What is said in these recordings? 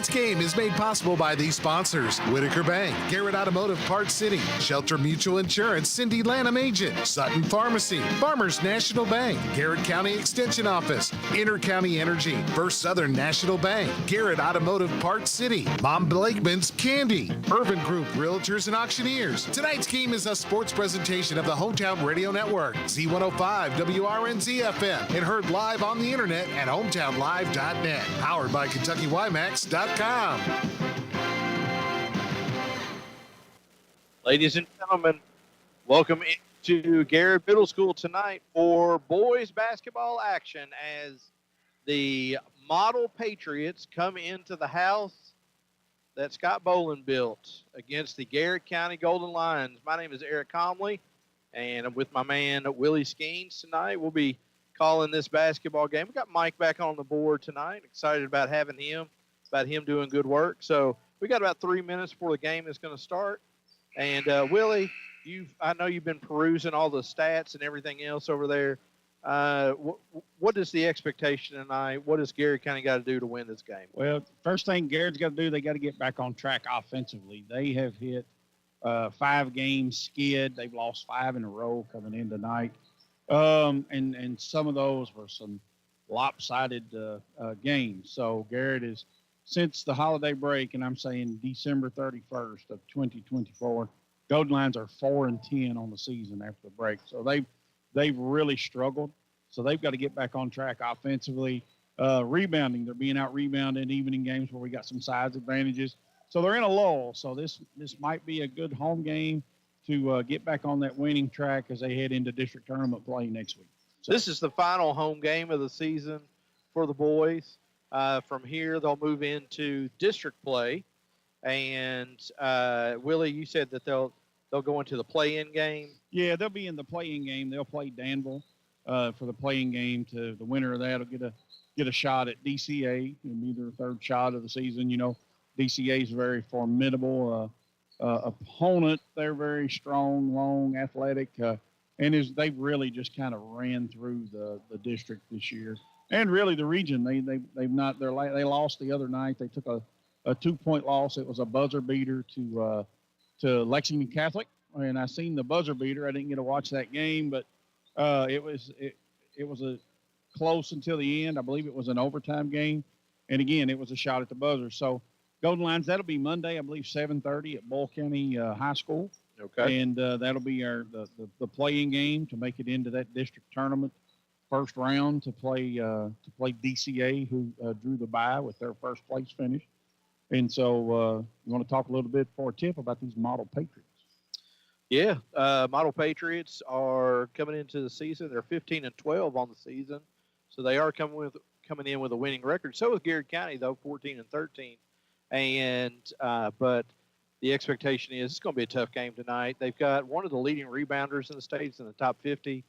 Tonight's game is made possible by these sponsors: Whitaker Bank, Garrett Automotive Parts City, Shelter Mutual Insurance, Cindy Lanham Agent, Sutton Pharmacy, Farmers National Bank, Garrett County Extension Office, Intercounty Energy, First Southern National Bank, Garrett Automotive Parts City, Mom Blakeman's Candy, Urban Group Realtors and Auctioneers. Tonight's game is a sports presentation of the Hometown Radio Network, Z105 WRNZ FM, and heard live on the internet at hometownlive.net. Powered by KentuckyWiMAX.com. Ladies and gentlemen, welcome to Garrett Middle School tonight for boys basketball action as the Model Patriots come into the house that Scott Boland built against the Garrett County Golden Lions. My name is Eric Comley, and I'm with my man Willie Skeens tonight. We'll be calling this basketball game. We got Mike back on the board tonight. Excited about having him, about him doing good work. So we got about 3 minutes before the game is going to start. And Willie, I know you've been perusing all the stats and everything else over there. What is the expectation tonight? What does Garrett County got to do to win this game? Well, first thing Garrett's got to do, they got to get back on track offensively. They have hit 5 games skid. They've lost 5 in a row coming in tonight. And some of those were some lopsided games. So Garrett is, since the holiday break, and I'm saying December 31st of 2024, Golden Lions are 4-10 on the season after the break. So they've really struggled. So they've got to get back on track offensively. Rebounding, they're being out-rebounded even in games where we got some size advantages. So they're in a lull. So this might be a good home game to get back on that winning track as they head into district tournament play next week. So this is the final home game of the season for the boys. From here, they'll move into district play. And, Willie, you said that they'll go into the play-in game. Yeah, they'll be in the play-in game. They'll play Danville for the play-in game. To the winner of that will get a shot at DCA. It'll be their third shot of the season. You know, DCA is a very formidable opponent. They're very strong, long, athletic, and they've really just kind of ran through the district this year, and really the region. They lost the other night. They took a 2-point loss. It was a buzzer beater to Lexington Catholic, and I seen the buzzer beater. I didn't get to watch that game, but it was a close until the end. I believe it was an overtime game, and again, it was a shot at the buzzer. So Golden Lions, that'll be Monday, I believe, 7:30 at Bull County High School. Okay. And that'll be the playing game to make it into that district tournament first round to play DCA, who drew the bye with their first place finish. And so you want to talk a little bit for a tip about these Model Patriots? Yeah, Model Patriots are coming into the season. They're 15-12 on the season, so they are coming in with a winning record. So is Garrett County, though, 14-13. And but the expectation is it's going to be a tough game tonight. They've got one of the leading rebounders in the states in the top 50,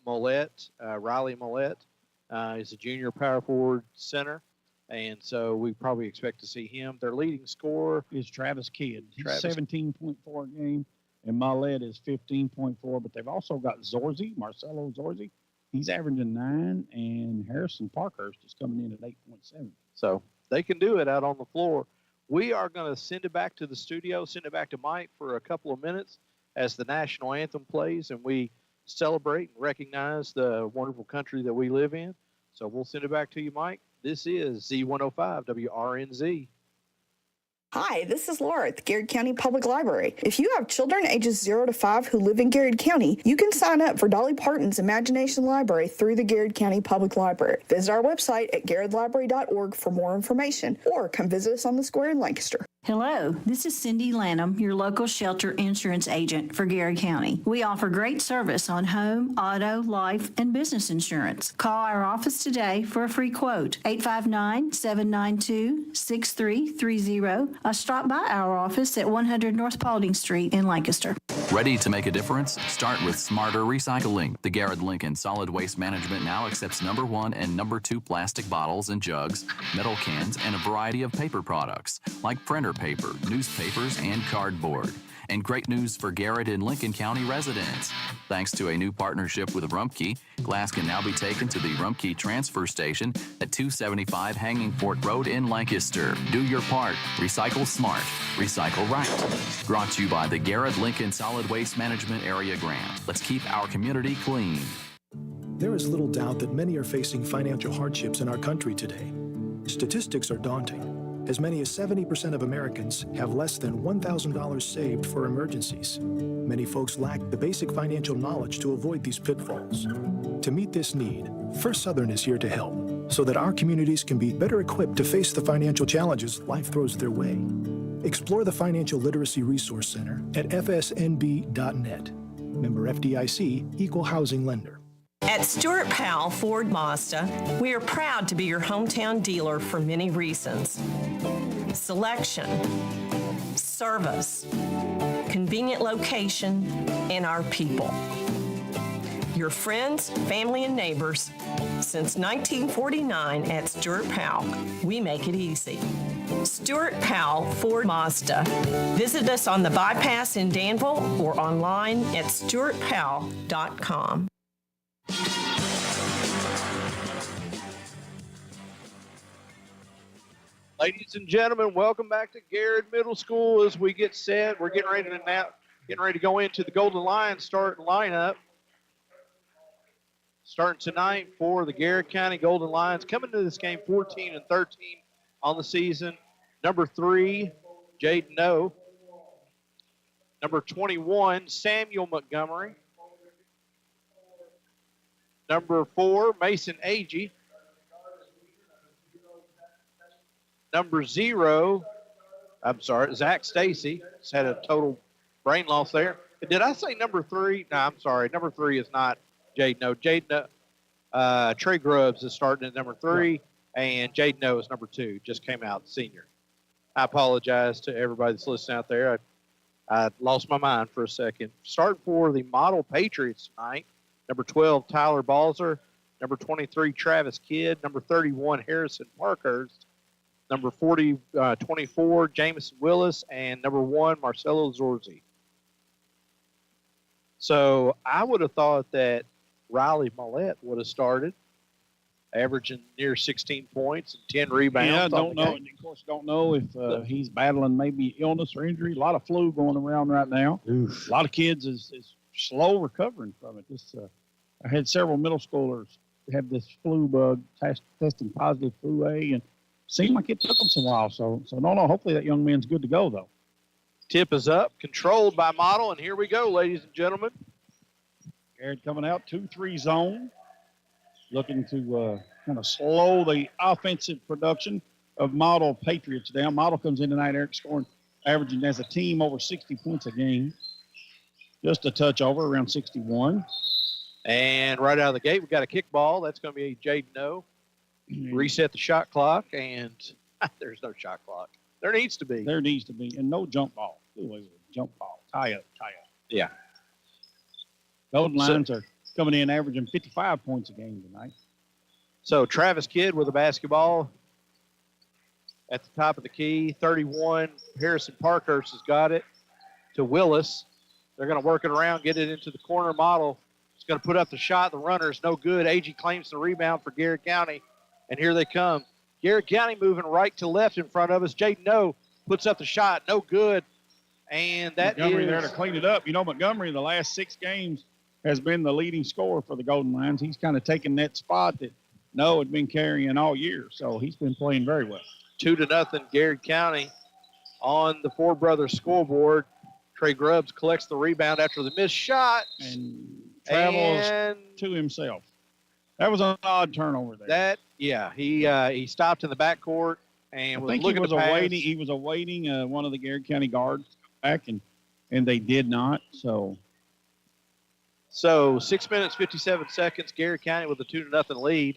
Millette, Riley Millette, is a junior power forward center. And so we probably expect to see him. Their leading scorer is Travis Kidd. He's 17.4 a game, and Millette is 15.4. But they've also got Marcelo Zorzi. He's averaging 9, and Harrison Parkhurst is coming in at 8.7. So they can do it out on the floor. We are going to send it back to the studio, send it back to Mike for a couple of minutes as the national anthem plays, and we celebrate and recognize the wonderful country that we live in. So we'll send it back to you, Mike. This is Z105 WRNZ. Hi, this is Laura at the Garrett County Public Library. If you have children ages 0 to 5 who live in Garrett County, you can sign up for Dolly Parton's Imagination Library through the Garrett County Public Library. Visit our website at garrettlibrary.org for more information, or come visit us on the square in Lancaster. Hello, this is Cindy Lanham, your local shelter insurance agent for Garrett County. We offer great service on home, auto, life, and business insurance. Call our office today for a free quote, 859-792-6330. Stop by our office at 100 North Paulding Street in Lancaster. Ready to make a difference? Start with smarter recycling. The Garrett Lincoln Solid Waste Management now accepts number 1 and number 2 plastic bottles and jugs, metal cans, and a variety of paper products like printer paper, newspapers, and cardboard. And great news for Garrett and Lincoln County residents. Thanks to a new partnership with Rumpke, glass can now be taken to the Rumpke Transfer Station at 275 Hanging Fort Road in Lancaster. Do your part. Recycle smart. Recycle right. Brought to you by the Garrett Lincoln Solid Waste Management Area Grant. Let's keep our community clean. There is little doubt that many are facing financial hardships in our country today. Statistics are daunting. As many as 70% of Americans have less than $1,000 saved for emergencies. Many folks lack the basic financial knowledge to avoid these pitfalls. To meet this need, First Southern is here to help, so that our communities can be better equipped to face the financial challenges life throws their way. Explore the Financial Literacy Resource Center at fsnb.net. Member FDIC, Equal Housing Lender. At Stuart Powell Ford Mazda, we are proud to be your hometown dealer for many reasons. Selection, service, convenient location, and our people. Your friends, family, and neighbors. Since 1949 at Stuart Powell, we make it easy. Stuart Powell Ford Mazda. Visit us on the bypass in Danville or online at stuartpowell.com. Ladies and gentlemen, welcome back to Garrett Middle School. As we get set, we're getting ready to go into the Golden Lions starting lineup. Starting tonight for the Garrett County Golden Lions. Coming to this game 14-13 on the season. Number 3, Jaden O. Number 21, Samuel Montgomery. Number 4, Mason Agee. Number 0, Zach Stacy. Just had a total brain loss there. Did I say number 3? No, I'm sorry. Number 3 is not Jaden O. Trey Grubbs is starting at number 3, and Jaden O is number 2. Just came out, senior. I apologize to everybody that's listening out there. I lost my mind for a second. Starting for the Model Patriots tonight, number 12, Tyler Balzer. Number 23, Travis Kidd. Number 31, Harrison Parkhurst. Number 24, Jameson Willis. And number 1, Marcelo Zorzi. So I would have thought that Riley Millette would have started, averaging near 16 points and 10 rebounds. Yeah, don't know. And of course, don't know if he's battling maybe illness or injury. A lot of flu going around right now. Oof. A lot of kids is slow recovering from it. I had several middle schoolers have this flu bug testing positive flu A, and seemed like it took them some while. So no. Hopefully that young man's good to go though. Tip is up, controlled by Model, and here we go, ladies and gentlemen. Garrett coming out 2-3 zone, looking to kind of slow the offensive production of Model Patriots down. Model comes in tonight, Eric, scoring, averaging as a team over 60 points a game. Just a touch over, around 61. And right out of the gate, we've got a kickball. That's going to be Jaden O. Reset the shot clock, and there's no shot clock. There needs to be. There needs to be, and no jump ball. Jump ball. Tie up. Yeah. Golden Lions are coming in averaging 55 points a game tonight. So Travis Kidd with the basketball at the top of the key. 31, Harrison Parkhurst has got it to Willis. They're going to work it around, get it into the corner. Model. It's going to put up the shot. The runner is no good. Agee claims the rebound for Garrett County, and here they come. Garrett County moving right to left in front of us. Jaden O puts up the shot. No good. And that Montgomery is there to clean it up. You know, Montgomery, the last 6 games, has been the leading scorer for the Golden Lions. He's kind of taken that spot that Noah had been carrying all year, so he's been playing very well. 2-0, Garrett County on the Four Brothers scoreboard. Trey Grubbs collects the rebound after the missed shot. And travels to himself. That was an odd turnover there. He stopped in the backcourt and was looking to pass. He was awaiting one of the Garrett County guards to come back, and they did not. So 6 minutes, 57 seconds, Garrett County with a 2-0 lead.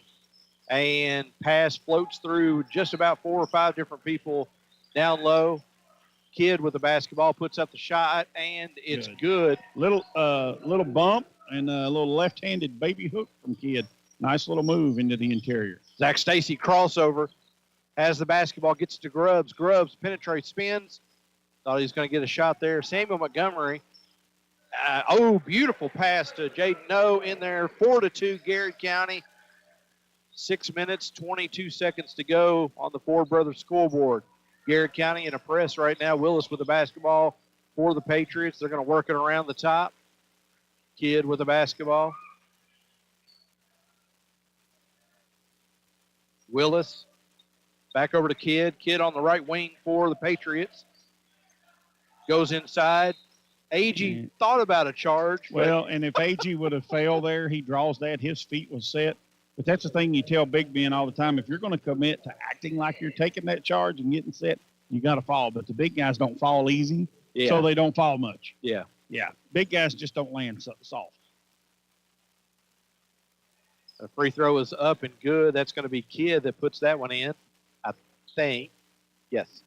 And pass floats through just about 4 or 5 different people down low. Kidd with the basketball puts up the shot, and it's good. Little bump and a little left-handed baby hook from Kidd. Nice little move into the interior. Zach Stacy crossover, has the basketball, gets to Grubbs. Grubbs penetrates, spins. Thought he was going to get a shot there. Samuel Montgomery. Beautiful pass to Jaden No in there. 4-2 Garrett County. 6 minutes, 22 seconds to go on the Ford Brothers scoreboard. Garrett County in a press right now. Willis with the basketball for the Patriots. They're going to work it around the top. Kidd with the basketball. Willis back over to Kidd. Kidd on the right wing for the Patriots. Goes inside. AG thought about a charge. Well, and if AG would have failed there, he draws that. His feet was set. But that's the thing you tell Big Ben all the time. If you're going to commit to acting like you're taking that charge and getting set, you got to fall. But the big guys don't fall easy, so they don't fall much. Yeah. Yeah. Big guys just don't land soft. The free throw is up and good. That's going to be Kidd that puts that one in, I think. Yes.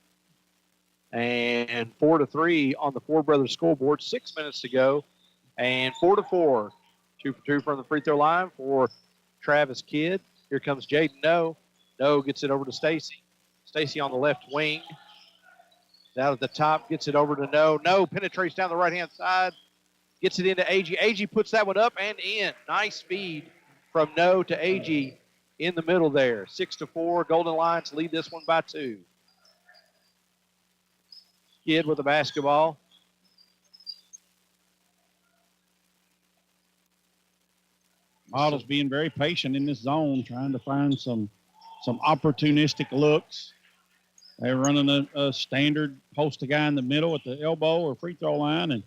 And 4-3 on the Ford Brothers scoreboard. 6 minutes to go. And 4-4. 2 for 2 from the free throw line for Travis Kidd. Here comes Jaden No. No gets it over to Stacy. Stacy on the left wing. Down at the top, gets it over to No. No penetrates down the right-hand side. Gets it into AG. AG puts that one up and in. Nice feed from No to AG in the middle there. 6-4. Golden Lions lead this one by 2. Kidd with the basketball. Model's being very patient in this zone, trying to find some opportunistic looks. They're running a standard post a guy in the middle at the elbow or free throw line and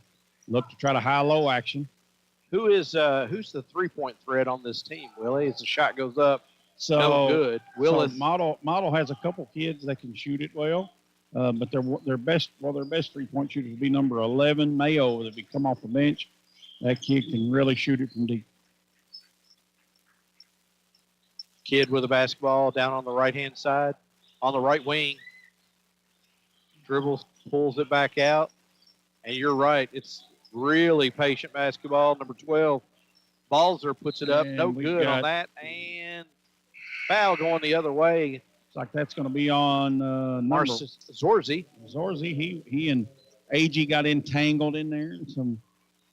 look to try to high-low action. Who's the three-point threat on this team, Willie? As the shot goes up, so no good. Willis. So Model has a couple kids that can shoot it well, but their best three-point shooter would be number 11, Mayo, that would come off the bench. That kid can really shoot it from deep. Kidd with the basketball down on the right-hand side, on the right wing. Dribbles, pulls it back out. And you're right, it's really patient basketball. Number 12, Balzer puts it up. And no good on that. And foul going the other way. It's like that's going to be on Zorzi. Zorzi, he and AG got entangled in there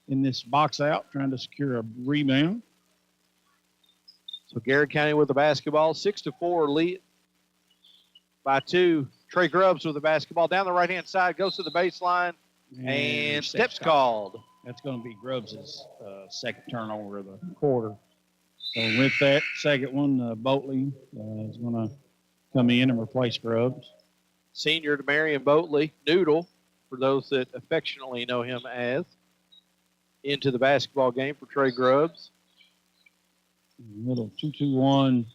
in this box out, trying to secure a rebound. So Garrett County with the basketball, 6-4 lead by 2. Trey Grubbs with the basketball down the right-hand side, goes to the baseline, and steps called. That's going to be Grubbs' second turnover of the quarter. So with that second one, Boatley is going to come in and replace Grubbs. Senior Demarion Boatley, Noodle, for those that affectionately know him as, into the basketball game for Trey Grubbs. Little 2-2-1,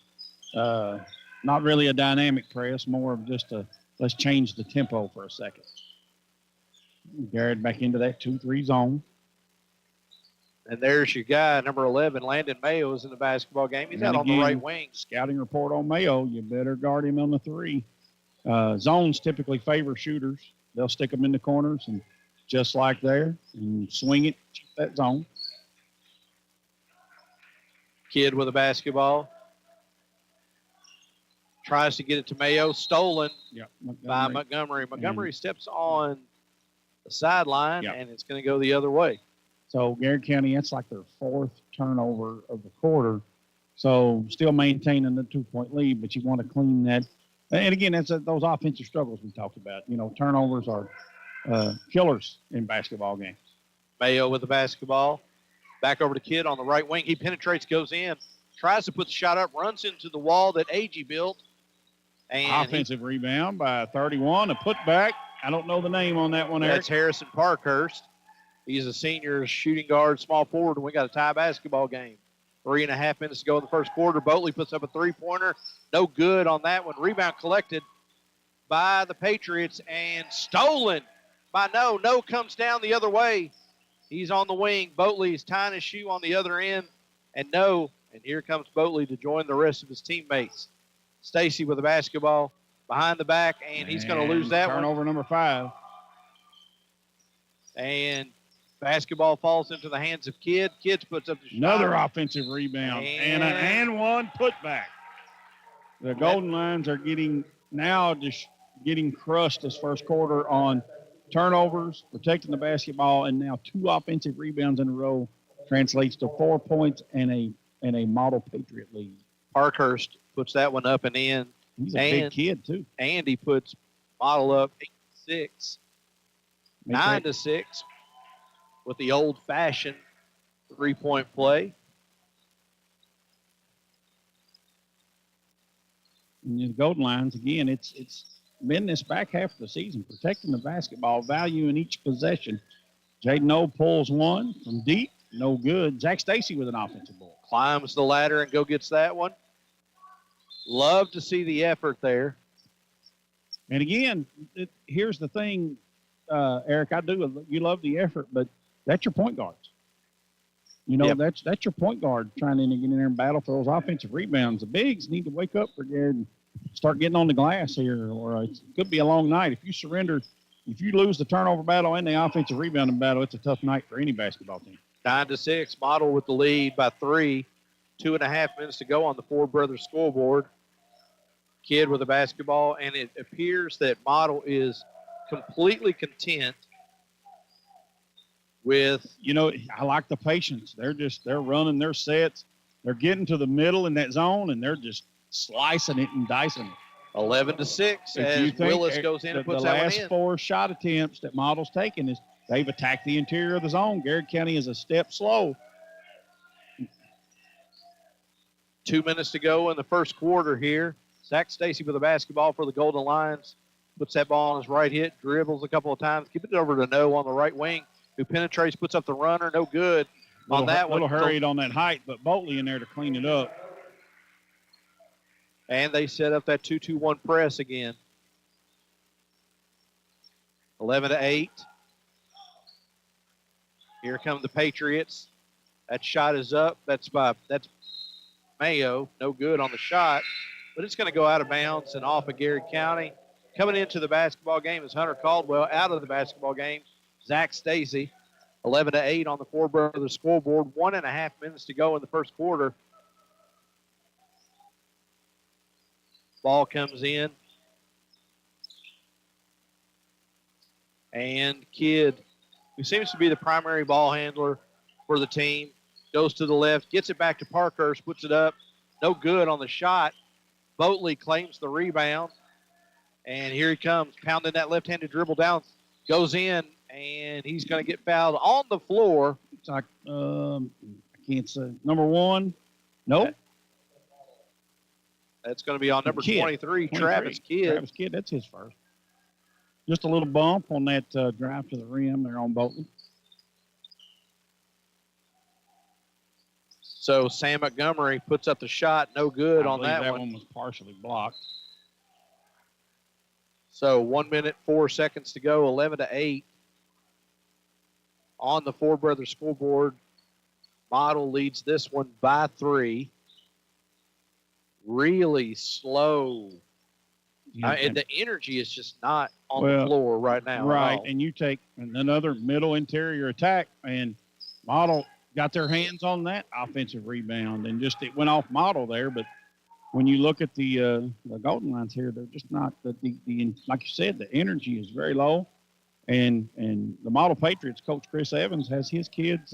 not really a dynamic press, more of just let's change the tempo for a second. Garrett back into that 2-3 zone. And there's your guy, number 11, Landon Mayo, is in the basketball game. He's out on the right wing. Scouting report on Mayo, you better guard him on the 3. Zones typically favor shooters. They'll stick them in the corners and just like there and swing it, that zone. Kidd with a basketball. Tries to get it to Mayo. Stolen by Montgomery. Montgomery steps on the sideline, and it's going to go the other way. So Garrett County, that's like their 4th turnover of the quarter. So still maintaining the 2-point lead, but you want to clean that. And again, that's those offensive struggles we talked about. You know, turnovers are killers in basketball games. Mayo with the basketball. Back over to Kidd on the right wing. He penetrates, goes in, tries to put the shot up, runs into the wall that AG built. And offensive rebound by 31, a putback. I don't know the name on that one, Eric. That's Harrison Parkhurst. He's a senior shooting guard, small forward, and we got a tie basketball game. 3.5 minutes to go in the first quarter. Boatley puts up a three-pointer. No good on that one. Rebound collected by the Patriots and stolen by No. No comes down the other way. He's on the wing. Boatley's tying his shoe on the other end. And here comes Boatley to join the rest of his teammates. Stacy with the basketball behind the back, and he's going to lose that one. Turnover number 5. And basketball falls into the hands of Kidd. Kidd puts up the shot. Another offensive rebound. And one putback. The Golden Lions are getting crushed this first quarter on turnovers, protecting the basketball, and now 2 offensive rebounds in a row translates to 4 points and a model Patriot lead. Parkhurst puts that one up and in. He's a big kid, too. And he puts Model up 8-6, 9-6 with the old-fashioned 3-point play. And the Golden Lions, again, it's been this back half of the season, protecting the basketball, value in each possession. Jaden O pulls one from deep, no good. Zach Stacy with an offensive ball. Climbs the ladder and gets that one. Love to see the effort there. And again, here's the thing, Eric, you love the effort, but that's your point guards. You know, Yep. that's your point guard trying to get in there and battle for those offensive rebounds. The bigs need to wake up for Garrett and start getting on the glass here, or it could be a long night. If you lose the turnover battle and the offensive rebounding battle, it's a tough night for any basketball team. 9-6, Model with the lead by 3. 2.5 minutes to go on the Ford Brothers scoreboard. Kid with a basketball, and it appears that Model is completely content with. You know, I like the patience. They're running their sets. They're getting to the middle in that zone, and they're just slicing it and dicing it. 11-6 as Willis goes in and puts that one in. The last 4 shot attempts that Model's taken is they've attacked the interior of the zone. Garrett County is a step slow. 2 minutes to go in the first quarter here. Zach Stacy with the basketball for the Golden Lions. Puts that ball on his right hit, dribbles a couple of times, keep it over to No on the right wing, who penetrates, puts up the runner, no good on that one. A little hurried on that height, but Boltley in there to clean it up. And they set up that 2-2-1 press again. 11-8. Here come the Patriots. That shot is up. That's Mayo. No good on the shot, but it's going to go out of bounds and off of Garrett County. Coming into the basketball game is Hunter Caldwell. Out of the basketball game, Zach Stacy. 11-8 on the Ford Brothers scoreboard. 1.5 minutes to go in the first quarter. Ball comes in. And Kidd, who seems to be the primary ball handler for the team, goes to the left, gets it back to Parkhurst, puts it up. No good on the shot. Boatley claims the rebound. And here he comes, pounding that left-handed dribble down. Goes in, and he's going to get fouled on the floor. It's like, I can't say. Number 1, nope. That's going to be on number 23, Travis Kidd. Travis Kidd, that's his first. Just a little bump on that drive to the rim there on Bolton. So Sam Montgomery puts up the shot, no good on that one. That one was partially blocked. So 1 minute, 4 seconds to go, 11-8 on the Ford Brothers scoreboard. Model leads this one by 3. Really slow. And the energy is just not on the floor right now. Right, and you take another middle interior attack, and Model got their hands on that offensive rebound, and just it went off Model there. But when you look at the Golden Lions here, they're just not the like you said, the energy is very low, and the Model Patriots coach Chris Evans has his kids.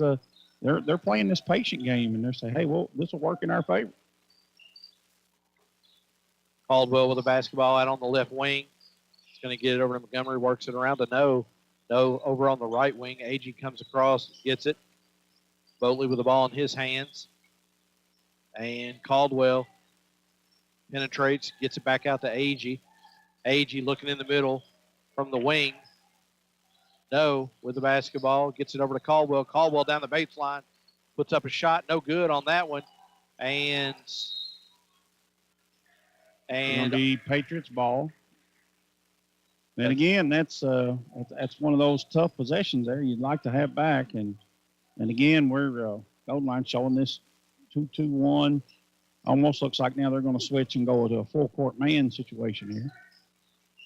They're playing this patient game, and they're saying, hey, well, this will work in our favor. Caldwell with the basketball out on the left wing. He's going to get it over to Montgomery, works it around to No. No over on the right wing. Agee comes across, gets it. Boatley with the ball in his hands. And Caldwell penetrates, gets it back out to Agee. Agee looking in the middle from the wing. No with the basketball, gets it over to Caldwell. Caldwell down the baseline, puts up a shot, no good on that one. And the Patriots ball. And again, that's one of those tough possessions there you'd like to have back. And again, we're Golden Line showing this 2-2-1. Almost looks like now they're going to switch and go to a full court man situation here.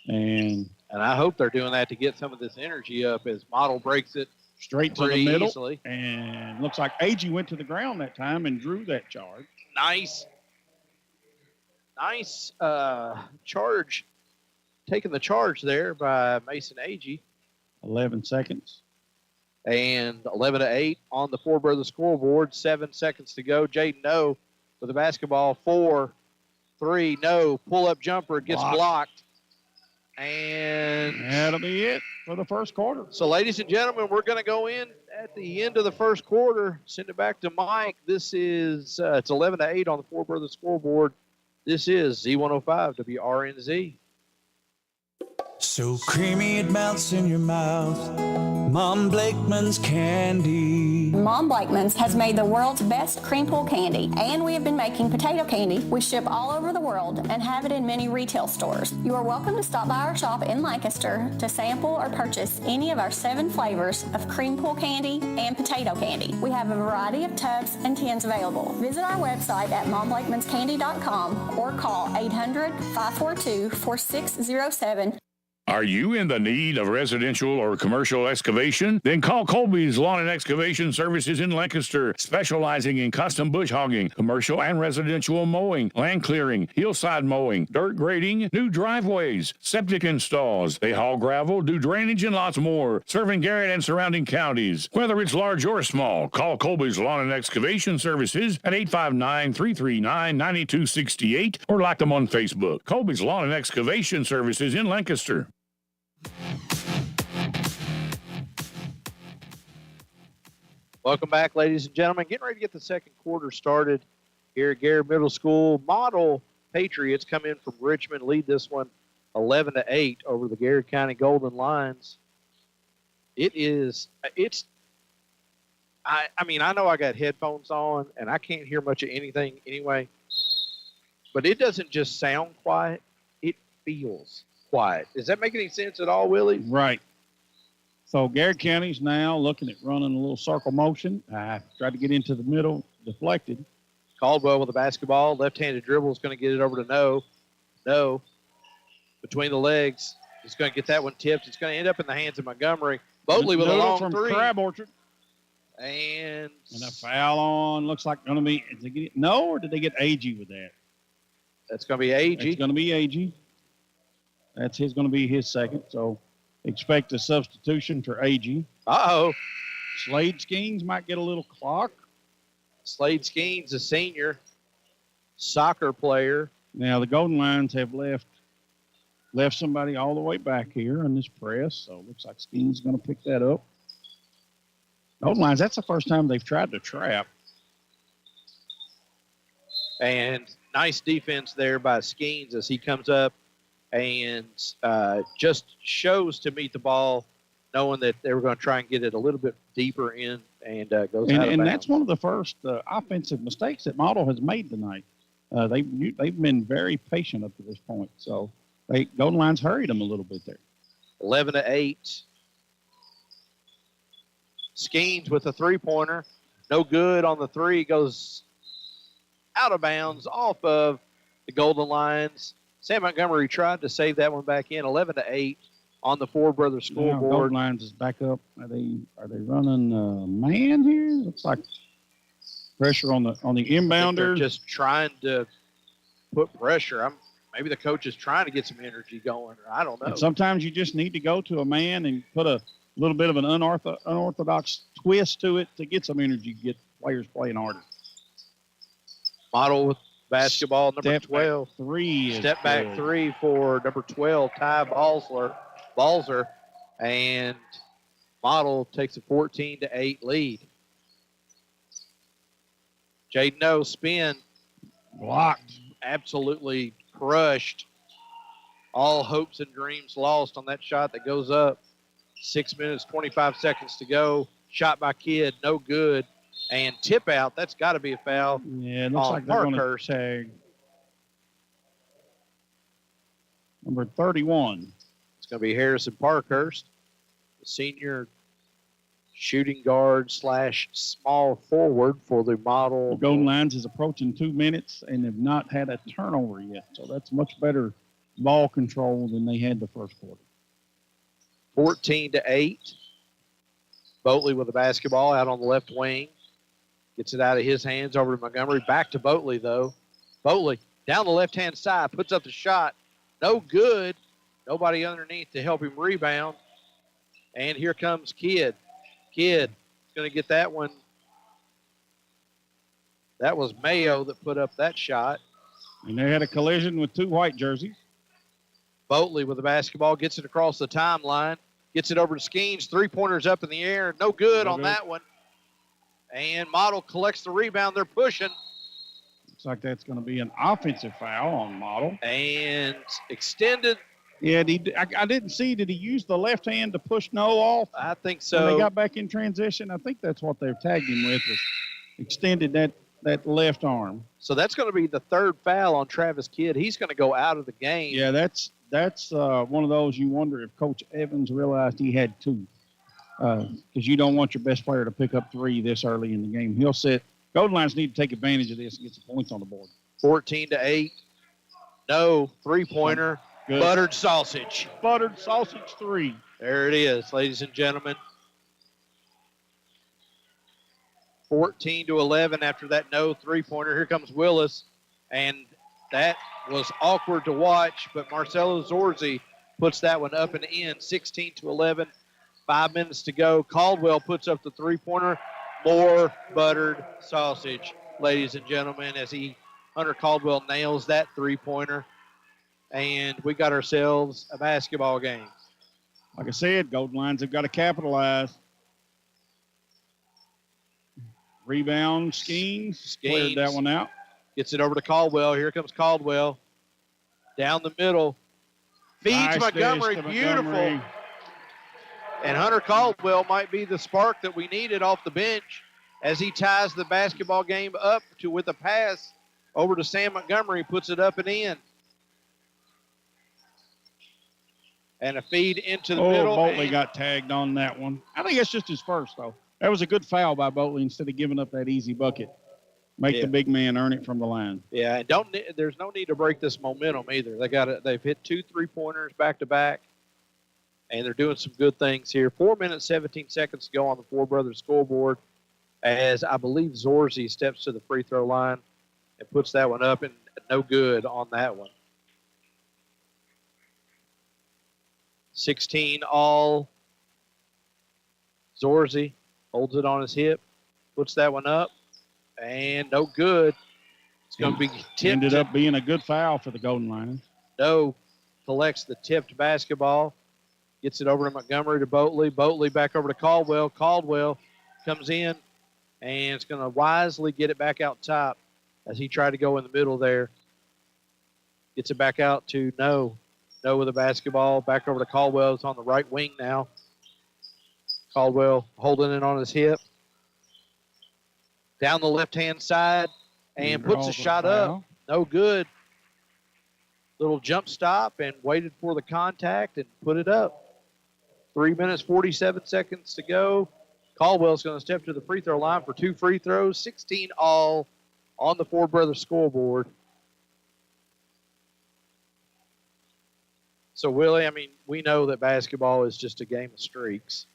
And I hope they're doing that to get some of this energy up as Model breaks it straight to the middle. Easily. And looks like Agee went to the ground that time and drew that charge. Nice charge, taking the charge there by Mason Agee. 11 seconds. And 11-8 on the Four Brothers scoreboard. 7 seconds to go. Jaden No with the basketball. 4-3. No. Pull-up jumper gets blocked. And that'll be it for the first quarter. So, ladies and gentlemen, we're going to go in at the end of the first quarter. Send it back to Mike. This is it's 11-8 on the Four Brothers scoreboard. This is Z105 WRNZ. So creamy it melts in your mouth. Mom Blakeman's candy. Mom Blakeman's has made the world's best cream pull candy, and we have been making potato candy. We ship all over the world and have it in many retail stores. You are welcome to stop by our shop in Lancaster to sample or purchase any of our 7 flavors of cream pull candy and potato candy. We have a variety of tubs and tins available. Visit our website at momblakeman'scandy.com or call 800-542-4607. Are you in the need of residential or commercial excavation? Then call Colby's Lawn and Excavation Services in Lancaster, specializing in custom bush hogging, commercial and residential mowing, land clearing, hillside mowing, dirt grading, new driveways, septic installs. They haul gravel, do drainage, and lots more, serving Garrett and surrounding counties. Whether it's large or small, call Colby's Lawn and Excavation Services at 859-339-9268 or like them on Facebook. Colby's Lawn and Excavation Services in Lancaster. Welcome back, ladies and gentlemen. Getting ready to get the second quarter started here at Garrett Middle School. Model Patriots come in from Richmond, lead this one 11-8 over the Garrett County Golden Lions. I know I got headphones on and I can't hear much of anything anyway, but it doesn't just sound quiet, it feels quiet. Does that make any sense at all, Willie? Right. So Garrett County's now looking at running a little circle motion. Tried to get into the middle, deflected. Caldwell with the basketball. Left-handed dribble is going to get it over to No. No. Between the legs. He's going to get that one tipped. It's going to end up in the hands of Montgomery. Boatley with a long from three. Crab Orchard. And a foul on. Looks like going to be. Did they get it? No, or did they get AG with that? That's going to be AG. It's going to be AG. That's going to be his second. So expect a substitution for AG. Uh-oh. Slade Skeens might get a little clock. Slade Skeens, a senior soccer player. Now the Golden Lions have left somebody all the way back here in this press. So it looks like Skeens is going to pick that up. Golden Lions, that's the first time they've tried to trap. And nice defense there by Skeens as he comes up and just shows to meet the ball, knowing that they were going to try and get it a little bit deeper in and goes out of bounds. And that's one of the first offensive mistakes that Model has made tonight. They've been very patient up to this point. So Golden Lions hurried them a little bit there. 11-8. Skeens with a three-pointer. No good on the three. Goes out of bounds off of the Golden Lions. Sam Montgomery tried to save that one back in. 11-8 on the Four Brothers scoreboard. Golden Lions is back up. Are they running man here? Looks like pressure on the inbounder. They're just trying to put pressure. Maybe the coach is trying to get some energy going. I don't know. And sometimes you just need to go to a man and put a little bit of an unorthodox twist to it to get some energy, get players playing harder. Model with basketball, number 12. Step back three for number 12, Ty Balzer. And Model takes a 14-8 lead. Jaden No spin. Blocked. Absolutely crushed. All hopes and dreams lost on that shot that goes up. 6 minutes, 25 seconds to go. Shot by Kidd, no good. And tip out, that's got to be a foul. Yeah, it looks like they're going to tag number 31. It's going to be Harrison Parkhurst, the senior shooting guard / small forward for the Model. The Golden Lions is approaching 2 minutes and have not had a turnover yet. So that's much better ball control than they had the first quarter. 14-8. Boatley with the basketball out on the left wing. Gets it out of his hands over to Montgomery. Back to Boatley, though. Boatley down the left-hand side. Puts up the shot. No good. Nobody underneath to help him rebound. And here comes Kidd. Kidd is going to get that one. That was Mayo that put up that shot. And they had a collision with two white jerseys. Boatley with the basketball, gets it across the timeline, gets it over to Skeens. Three-pointers up in the air. No good on that one. And Model collects the rebound. They're pushing. Looks like that's going to be an offensive foul on Model. And extended. Yeah, I didn't see. Did he use the left hand to push No off? I think so. When they got back in transition, I think that's what they tagged him with, was extended that left arm. So that's going to be the third foul on Travis Kidd. He's going to go out of the game. Yeah, that's one of those you wonder if Coach Evans realized he had two. Because you don't want your best player to pick up three this early in the game. He'll sit. Golden Lions need to take advantage of this and get some points on the board. 14-8. No, three-pointer. Good. Buttered sausage. Buttered sausage 3. There it is, ladies and gentlemen. 14-11 after that no three-pointer. Here comes Willis, and that was awkward to watch, but Marcelo Zorzi puts that one up and in. 16-11, 5 minutes to go. Caldwell puts up the three-pointer. More buttered sausage, ladies and gentlemen, as Hunter Caldwell nails that three-pointer. And we got ourselves a basketball game. Like I said, Golden Lions have got to capitalize. Rebound, Skeens. Cleared that one out. Gets it over to Caldwell. Here comes Caldwell. Down the middle. Feeds Nice Montgomery. dish to Beautiful. Montgomery. And Hunter Caldwell might be the spark that we needed off the bench as he ties the basketball game up with a pass over to Sam Montgomery. Puts it up and in. And a feed into the middle. Boatley got tagged on that one. I think it's just his first, though. That was a good foul by Boatley instead of giving up that easy bucket. Make the big man earn it from the line. Yeah, and there's no need to break this momentum either. They've hit 2 3-pointers back to back, and they're doing some good things here. 4 minutes, 17 seconds to go on the Four Brothers scoreboard as I believe Zorzi steps to the free throw line and puts that one up, and no good on that one. 16 all. Zorzi holds it on his hip, puts that one up, and no good. It's going to be tipped. Ended up being a good foul for the Golden Lions. No collects the tipped basketball, gets it over to Montgomery to Boatley. Boatley back over to Caldwell. Caldwell comes in, and it's going to wisely get it back out top as he tried to go in the middle there. Gets it back out to No. No with the basketball. Back over to Caldwell. It's on the right wing now. Caldwell holding it on his hip. Down the left-hand side and puts a shot up. No good. Little jump stop and waited for the contact and put it up. 3 minutes, 47 seconds to go. Caldwell's going to step to the free throw line for 2 free throws. 16 all on the Four Brothers scoreboard. So, Willie, I mean, we know that basketball is just a game of streaks.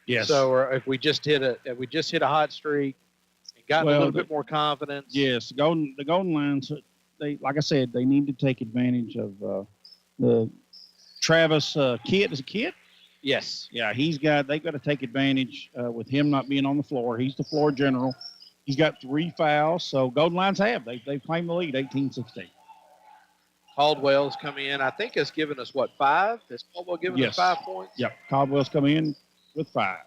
Yes. So, if we just hit a hot streak and got a little bit more confidence. Yes, the Golden Lions, like I said, they need to take advantage of the Travis Kidd. Is it Kidd? Yes. Yeah, they've got to take advantage with him not being on the floor. He's the floor general. He's got 3 fouls, so Golden Lions they've claimed the lead, 18-16. Caldwell's come in. I think has given us, 5? Has Caldwell given us 5 points? Yep. Caldwell's come in with 5.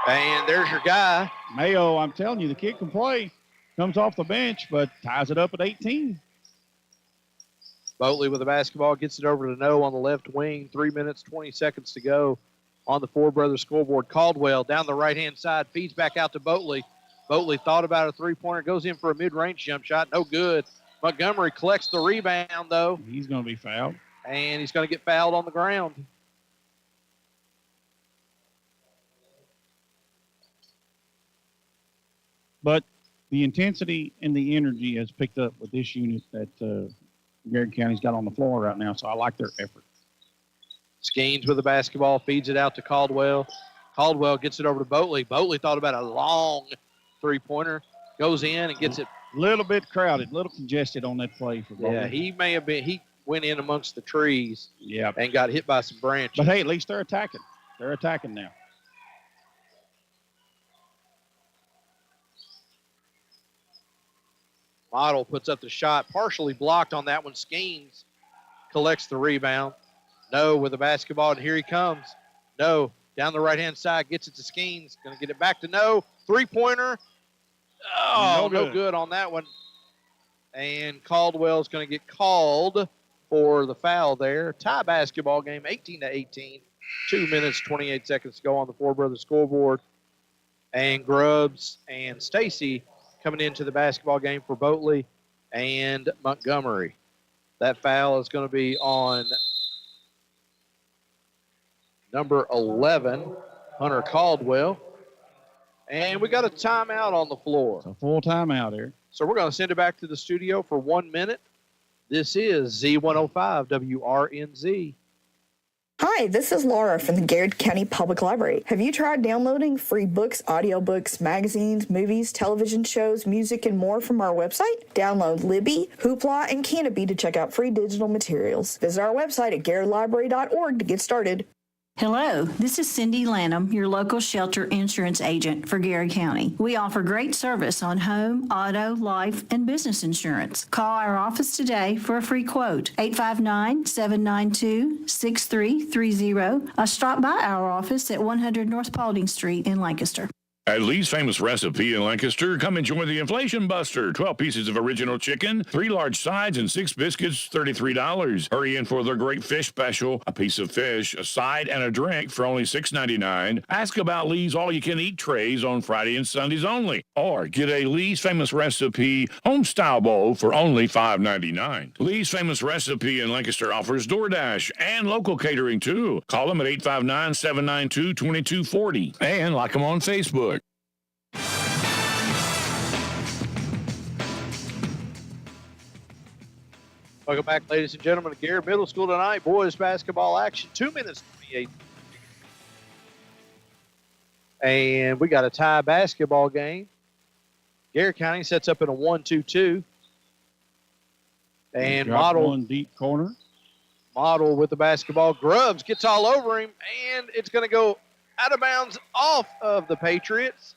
And there's your guy. Mayo, I'm telling you, the kid can play. Comes off the bench, but ties it up at 18. Boatley with the basketball, gets it over to No on the left wing. 3 minutes, 20 seconds to go on the Four Brothers scoreboard. Caldwell down the right-hand side, feeds back out to Boatley. Boatley thought about a three-pointer, goes in for a mid-range jump shot. No good. Montgomery collects the rebound, though. He's going to be fouled. And he's going to get fouled on the ground. But the intensity and the energy has picked up with this unit that Garrett County's got on the floor right now, so I like their effort. Skeens with the basketball, feeds it out to Caldwell. Caldwell gets it over to Boatley. Boatley thought about a long three-pointer, goes in and gets it. A little bit crowded, a little congested on that play for Boatley. Yeah, he went in amongst the trees and got hit by some branches. But, hey, at least they're attacking. They're attacking now. Model puts up the shot, partially blocked on that one. Skeens collects the rebound. No with the basketball, and here he comes. No, down the right-hand side, gets it to Skeens. Going to get it back to No. Three-pointer. Oh, no good on that one. And Caldwell's going to get called for the foul there. Tie basketball game, 18-18. 2 minutes, 28 seconds to go on the Four Brothers scoreboard. And Grubbs and Stacy coming into the basketball game for Boatley and Montgomery. That foul is going to be on number 11, Hunter Caldwell. And we got a timeout on the floor. It's a full timeout here. So we're going to send it back to the studio for 1 minute. This is Z105 WRNZ. Hi, this is Laura from the Garrett County Public Library. Have you tried downloading free books, audiobooks, magazines, movies, television shows, music, and more from our website? Download Libby, Hoopla, and Canopy to check out free digital materials. Visit our website at garrettlibrary.org to get started. Hello, this is Cindy Lanham, your local shelter insurance agent for Garrett County. We offer great service on home, auto, life, and business insurance. Call our office today for a free quote, 859-792-6330, or stop by our office at 100 North Paulding Street in Lancaster. At Lee's Famous Recipe in Lancaster, come enjoy the Inflation Buster. 12 pieces of original chicken, 3 large sides, and 6 biscuits, $33. Hurry in for the great fish special. A piece of fish, a side, and a drink for only $6.99. Ask about Lee's all-you-can-eat trays on Friday and Sundays only. Or get a Lee's Famous Recipe home-style bowl for only $5.99. Lee's Famous Recipe in Lancaster offers DoorDash and local catering, too. Call them at 859-792-2240. And like them on Facebook. Welcome back, ladies and gentlemen, to Garrett Middle School tonight. Boys basketball action, 2 minutes, 28. And we got a tie basketball game. Garrett County sets up in a 1-2-2. And Model one deep corner. Model with the basketball. Grubbs gets all over him, and it's going to go out of bounds off of the Patriots.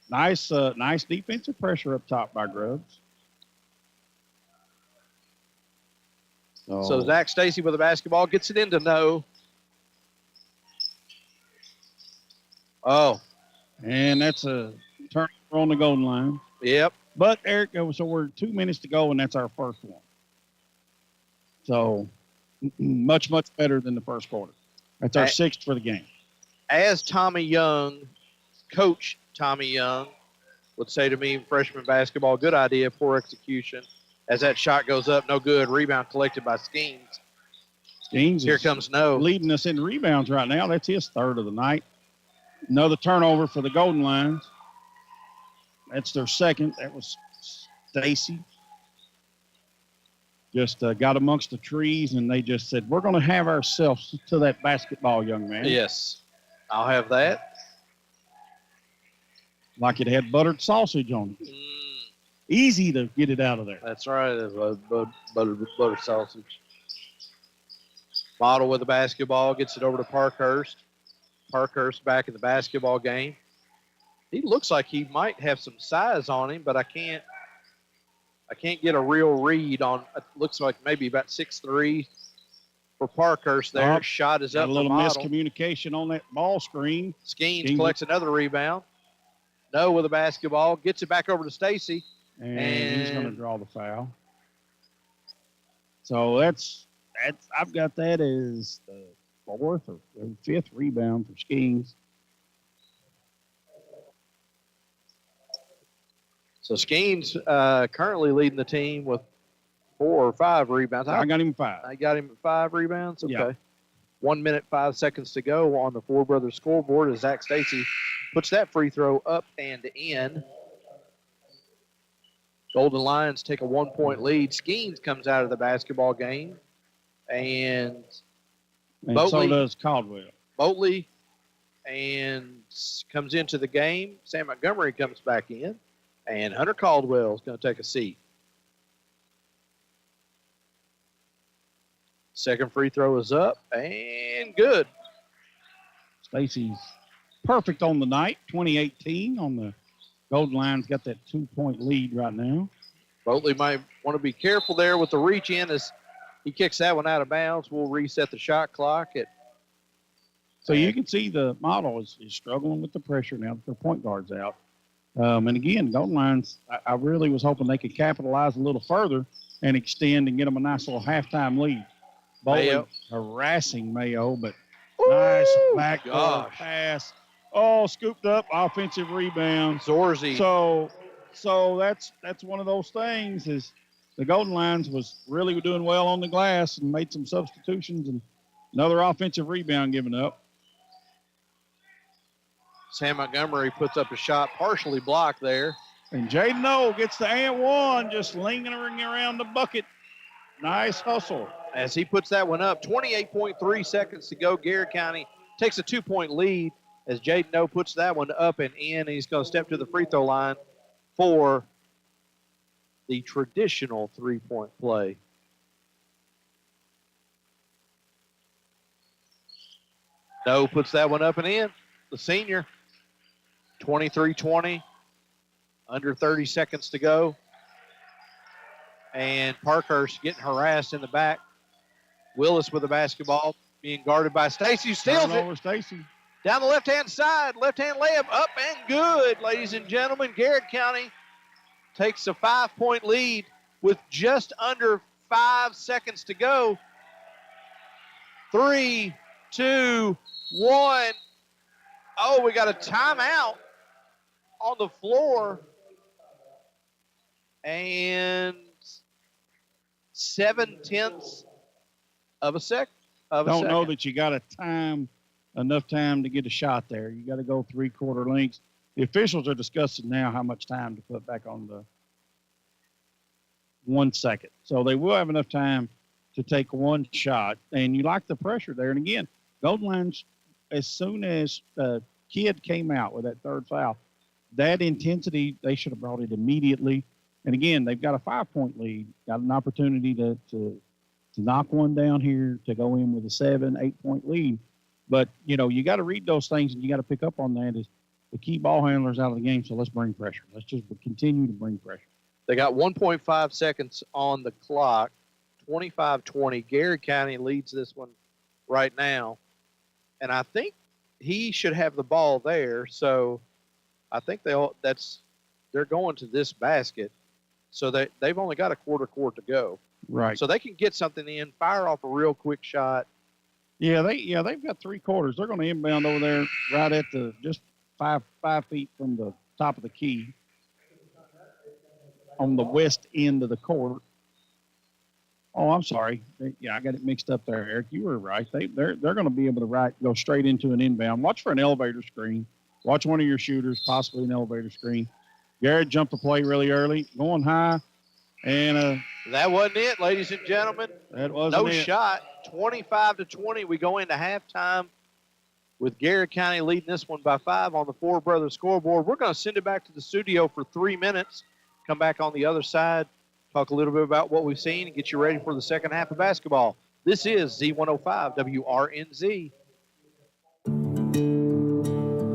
Nice defensive pressure up top by Grubbs. So Zach Stacy with the basketball gets it into No. Oh. And that's a turnover on the golden line. Yep. But, Eric, so we're 2 minutes to go, and that's our first one. So, much, much better than the first quarter. That's our sixth for the game. As Tommy Young, Coach Tommy Young, would say to me in freshman basketball, good idea, poor execution. As that shot goes up, no good. Rebound collected by Skeens. Skeens Here comes No. Leading us in rebounds right now. That's his third of the night. Another turnover for the Golden Lions. That's their second. That was Stacy. Just got amongst the trees, and they just said, we're going to have ourselves to that basketball, young man. Yes, I'll have that. Like it had buttered sausage on it. Easy to get it out of there. That's right. It's butter sausage. Model with the basketball, gets it over to Parkhurst. Parkhurst back in the basketball game. He looks like he might have some size on him, but I can't get a real read on. It looks like maybe about 6'3" for Parkhurst there. Shot is up. A little miscommunication on that ball screen. Skeens collects another rebound. No with the basketball, gets it back over to Stacy. And he's going to draw the foul. So that's I've got that as the fourth or fifth rebound for Skeens. So Skeens currently leading the team with 4 or 5 rebounds. I got him 5. I got him at 5 rebounds? Okay. Yeah. 1 minute, 5 seconds to go on the Four Brothers scoreboard as Zach Stacy puts that free throw up and in. Golden Lions take a 1-point lead. Skeens comes out of the basketball game. And so does Caldwell. Boatley and comes into the game. Sam Montgomery comes back in. And Hunter Caldwell is going to take a seat. Second free throw is up and good. Stacy's perfect on the night, 2018 on the Golden Lions. Got that 2-point lead right now. Boatley might want to be careful there with the reach in as he kicks that one out of bounds. We'll reset the shot clock. So you can see the model is struggling with the pressure now that their point guard's out. And again, Golden Lions, I really was hoping they could capitalize a little further and extend and get them a nice little halftime lead. Boatley harassing Mayo, but nice backdoor pass. Oh, scooped up, offensive rebound. Zorzi. So that's one of those things is the Golden Lions was really doing well on the glass and made some substitutions and another offensive rebound given up. Sam Montgomery puts up a shot partially blocked there. And Jaden O gets the and one, just lingering around the bucket. Nice hustle. As he puts that one up, 28.3 seconds to go. Garrett County takes a 2-point lead as Jaden O puts that one up and in. And he's going to step to the free throw line for the traditional 3-point play. No puts that one up and in. The senior, 23-20, under 30 seconds to go. And Parkhurst getting harassed in the back. Willis with the basketball, being guarded by Stacy. Steals it. Stacy. Down the left-hand side, left-hand layup, up and good, ladies and gentlemen. Garrett County takes a 5-point lead with just under 5 seconds to go. 3, 2, 1. Oh, we got a timeout on the floor. And 0.7 of a second. Don't know that you got enough time to get a shot there. You got to go 3/4 lengths. The officials are discussing now how much time to put back on the 1 second. So they will have enough time to take one shot. And you like the pressure there. And again, Golden Lions, as soon as Kidd came out with that third foul, that intensity, they should have brought it immediately. And again, they've got a 5-point lead, got an opportunity to knock one down here, to go in with a 7, 8-point lead. But, you know, you got to read those things and you got to pick up on that as the key ball handlers out of the game. So let's bring pressure. Let's just continue to bring pressure. They got 1.5 seconds on the clock, 25-20. Garrett County leads this one right now. And I think he should have the ball there. So I think they're going to this basket. So they've only got a quarter court to go. Right. So they can get something in, fire off a real quick shot. Yeah, they've got 3/4. They're going to inbound over there right at the just 5 feet from the top of the key on the west end of the court. Oh, I'm sorry. I got it mixed up there, Eric. You were right. They're going to be able to go straight into an inbound. Watch for an elevator screen. Watch one of your shooters, possibly an elevator screen. Garrett jumped the play really early, going high, and that wasn't it, ladies and gentlemen. That wasn't it. No shot. 25-20. We go into halftime with Garrett County leading this one by 5 on the Four Brothers scoreboard. We're going to send it back to the studio for 3 minutes. Come back on the other side, talk a little bit about what we've seen, and get you ready for the second half of basketball. This is Z105 WRNZ.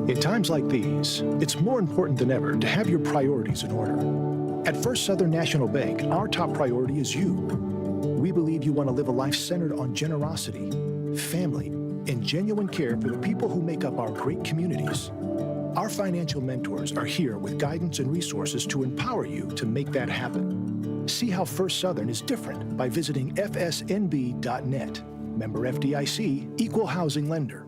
In times like these, it's more important than ever to have your priorities in order. At First Southern National Bank, our top priority is you. We believe you want to live a life centered on generosity, family, and genuine care for the people who make up our great communities. Our financial mentors are here with guidance and resources to empower you to make that happen. See how First Southern is different by visiting fsnb.net. Member FDIC, Equal Housing Lender.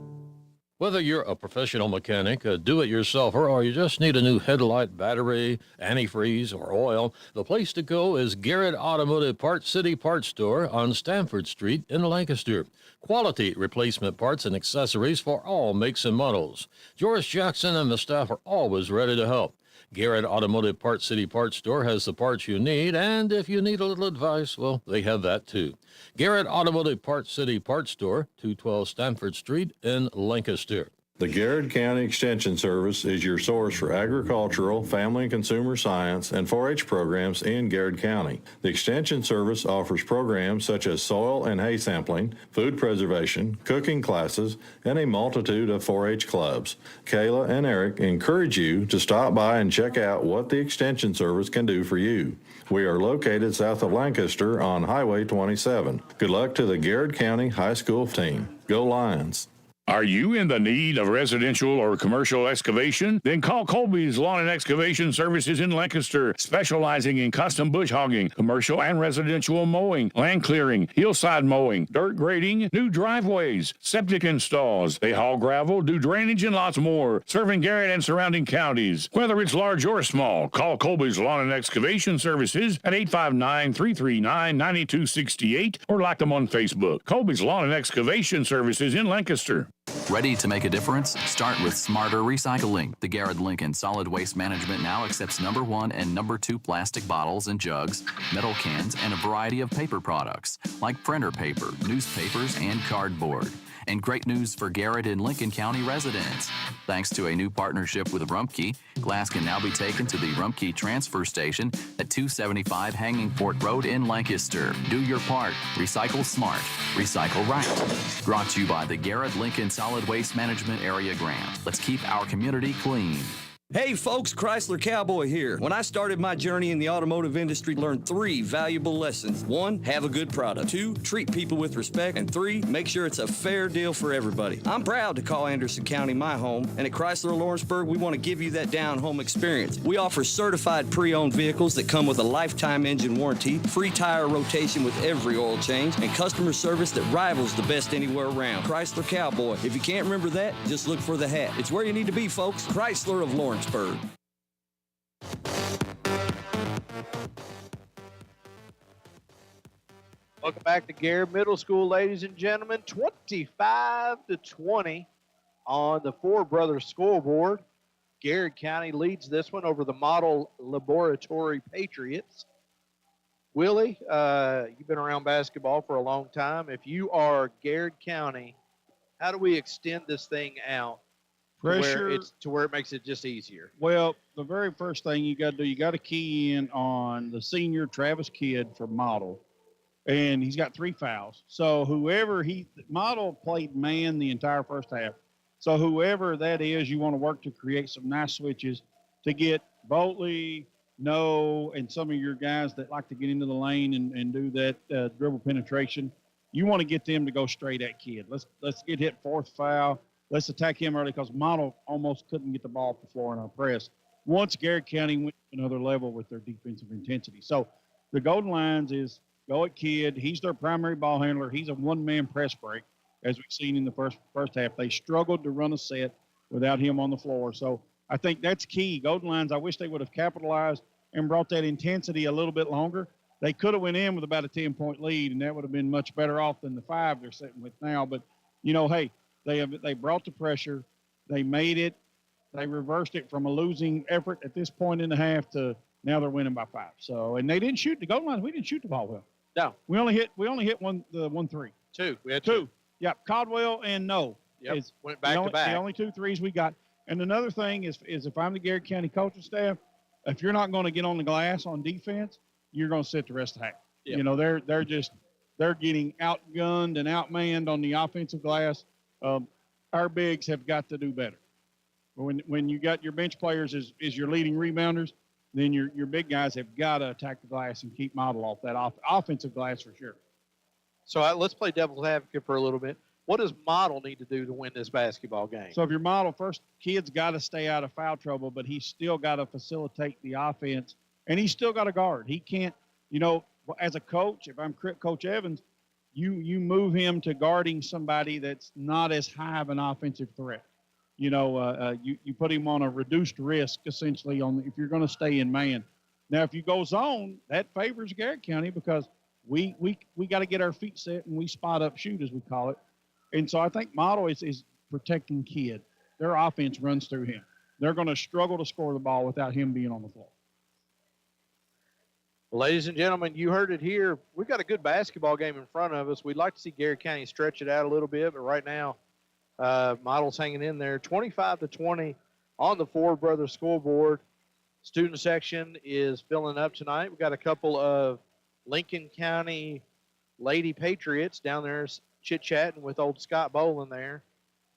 Whether you're a professional mechanic, a do-it-yourselfer, or you just need a new headlight, battery, antifreeze, or oil, the place to go is Garrett Automotive Parts City Parts Store on Stamford Street in Lancaster. Quality replacement parts and accessories for all makes and models. George Jackson and the staff are always ready to help. Garrett Automotive Parts City Parts Store has the parts you need, and if you need a little advice, well, they have that too. Garrett Automotive Parts City Parts Store, 212 Stamford Street in Lancaster. The Garrett County Extension Service is your source for agricultural, family and consumer science, and 4-H programs in Garrett County. The Extension Service offers programs such as soil and hay sampling, food preservation, cooking classes, and a multitude of 4-H clubs. Kayla and Eric encourage you to stop by and check out what the Extension Service can do for you. We are located south of Lancaster on Highway 27. Good luck to the Garrett County High School team. Go Lions! Are you in the need of residential or commercial excavation? Then call Colby's Lawn and Excavation Services in Lancaster, specializing in custom bush hogging, commercial and residential mowing, land clearing, hillside mowing, dirt grading, new driveways, septic installs. They haul gravel, do drainage, and lots more, serving Garrett and surrounding counties. Whether it's large or small, call Colby's Lawn and Excavation Services at 859-339-9268 or like them on Facebook. Colby's Lawn and Excavation Services in Lancaster. Ready to make a difference? Start with smarter recycling. The Garrett Lincoln Solid Waste Management now accepts number 1 and number 2 plastic bottles and jugs, metal cans, and a variety of paper products like printer paper, newspapers, and cardboard. And great news for Garrett and Lincoln County residents. Thanks to a new partnership with Rumpke, glass can now be taken to the Rumpke Transfer Station at 275 Hanging Fort Road in Lancaster. Do your part. Recycle smart. Recycle right. Brought to you by the Garrett Lincoln Solid Waste Management Area Grant. Let's keep our community clean. Hey folks, Chrysler Cowboy here. When I started my journey in the automotive industry, I learned 3 valuable lessons. 1, have a good product. 2, treat people with respect. And 3, make sure it's a fair deal for everybody. I'm proud to call Anderson County my home, and at Chrysler Lawrenceburg, we want to give you that down-home experience. We offer certified pre-owned vehicles that come with a lifetime engine warranty, free tire rotation with every oil change, and customer service that rivals the best anywhere around. Chrysler Cowboy. If you can't remember that, just look for the hat. It's where you need to be, folks. Chrysler of Lawrenceburg. Welcome back to Garrett Middle School, ladies and gentlemen. 25-20 on the Four Brothers scoreboard. Garrett County leads this one over the Model Laboratory Patriots. Willie, you've been around basketball for a long time. If you are Garrett County, how do we extend this thing out Pressure to where it makes it just easier? Well, the very first thing you got to do, you got to key in on the senior Travis Kidd for Model, and he's got 3 fouls. So Model played man the entire first half. So whoever that is, you want to work to create some nice switches to get Boltley, No, and some of your guys that like to get into the lane and do that dribble penetration. You want to get them to go straight at Kidd. Let's get hit 4th foul. Let's attack him early because Model almost couldn't get the ball off the floor in our press once Garrett County went to another level with their defensive intensity. So the Golden Lions is go at Kidd. He's their primary ball handler. He's a one-man press break, as we've seen in the first half. They struggled to run a set without him on the floor. So I think that's key. Golden Lions, I wish they would have capitalized and brought that intensity a little bit longer. They could have went in with about a 10-point lead, and that would have been much better off than the 5 they're sitting with now. But, hey, they brought the pressure. They made it. They reversed it from a losing effort at this point in the half to now they're winning by 5. So, and they didn't shoot the Golden Lions. We didn't shoot the ball well. No, we only hit one 3. 2. We had 2. Yep, Caldwell and No. Yep. Went back to back. The only 2 threes we got. And another thing is if I'm the Garrett County coaching staff, if you're not going to get on the glass on defense, you're going to sit the rest of the half. Yep. They're getting outgunned and outmanned on the offensive glass. Our bigs have got to do better. When you got your bench players as your leading rebounders, then your big guys have got to attack the glass and keep Model off that offensive glass for sure. So let's play devil's advocate for a little bit. What does Model need to do to win this basketball game? So if your Model, first, Kid's got to stay out of foul trouble, but he's still got to facilitate the offense, and he's still got to guard. He can't, as a coach, if I'm Coach Evans, you move him to guarding somebody that's not as high of an offensive threat. You put him on a reduced risk, essentially, if you're going to stay in man. Now, if you go zone, that favors Garrett County because we got to get our feet set and we spot up shoot, as we call it. And so I think Model is protecting Kidd. Their offense runs through him. They're going to struggle to score the ball without him being on the floor. Ladies and gentlemen, you heard it here. We've got a good basketball game in front of us. We'd like to see Garrett County stretch it out a little bit, but right now Model's hanging in there, 25-20 on the Ford Brothers scoreboard. Student section is filling up tonight. We've got a couple of Lincoln County Lady Patriots down there chit-chatting with old Scott Boland there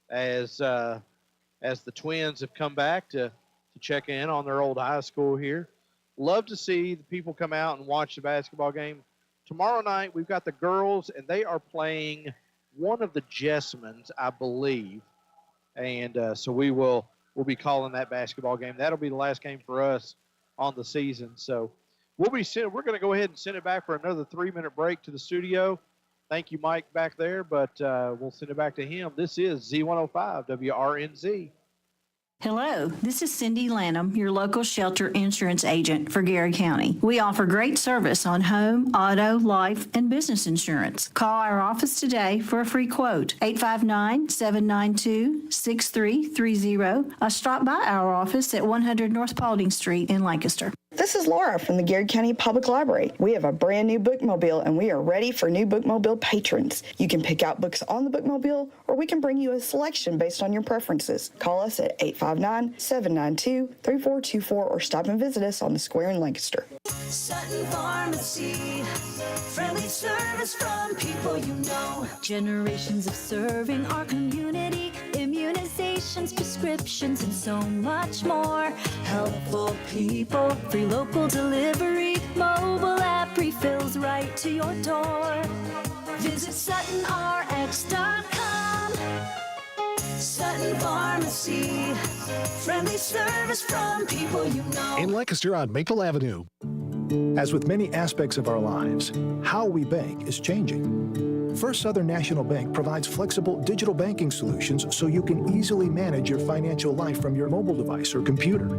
as the Twins have come back to check in on their old high school here. Love to see the people come out and watch the basketball game. Tomorrow night, we've got the girls, and they are playing one of the Jessmans, I believe. And so we'll be calling that basketball game. That'll be the last game for us on the season. So we're going to go ahead and send it back for another 3-minute break to the studio. Thank you, Mike, back there, but we'll send it back to him. This is Z105 WRNZ. Hello, this is Cindy Lanham, your local shelter insurance agent for Garrett County. We offer great service on home, auto, life, and business insurance. Call our office today for a free quote, 859-792-6330. Or stop by our office at 100 North Paulding Street in Lancaster. This is Laura from the Garrett County Public Library. We have a brand new bookmobile and we are ready for new bookmobile patrons. You can pick out books on the bookmobile or we can bring you a selection based on your preferences. Call us at 859-792-3424 or stop and visit us on the square in Lancaster. Sutton Pharmacy, friendly service from people you know. Generations of serving our community, immunizations, prescriptions, and so much more. Helpful people, free local delivery, mobile app refills right to your door. Visit SuttonRx.com. Sutton Pharmacy, friendly service from people you know. In Lancaster on Maple Avenue. As with many aspects of our lives, how we bank is changing. First Southern National Bank provides flexible digital banking solutions so you can easily manage your financial life from your mobile device or computer.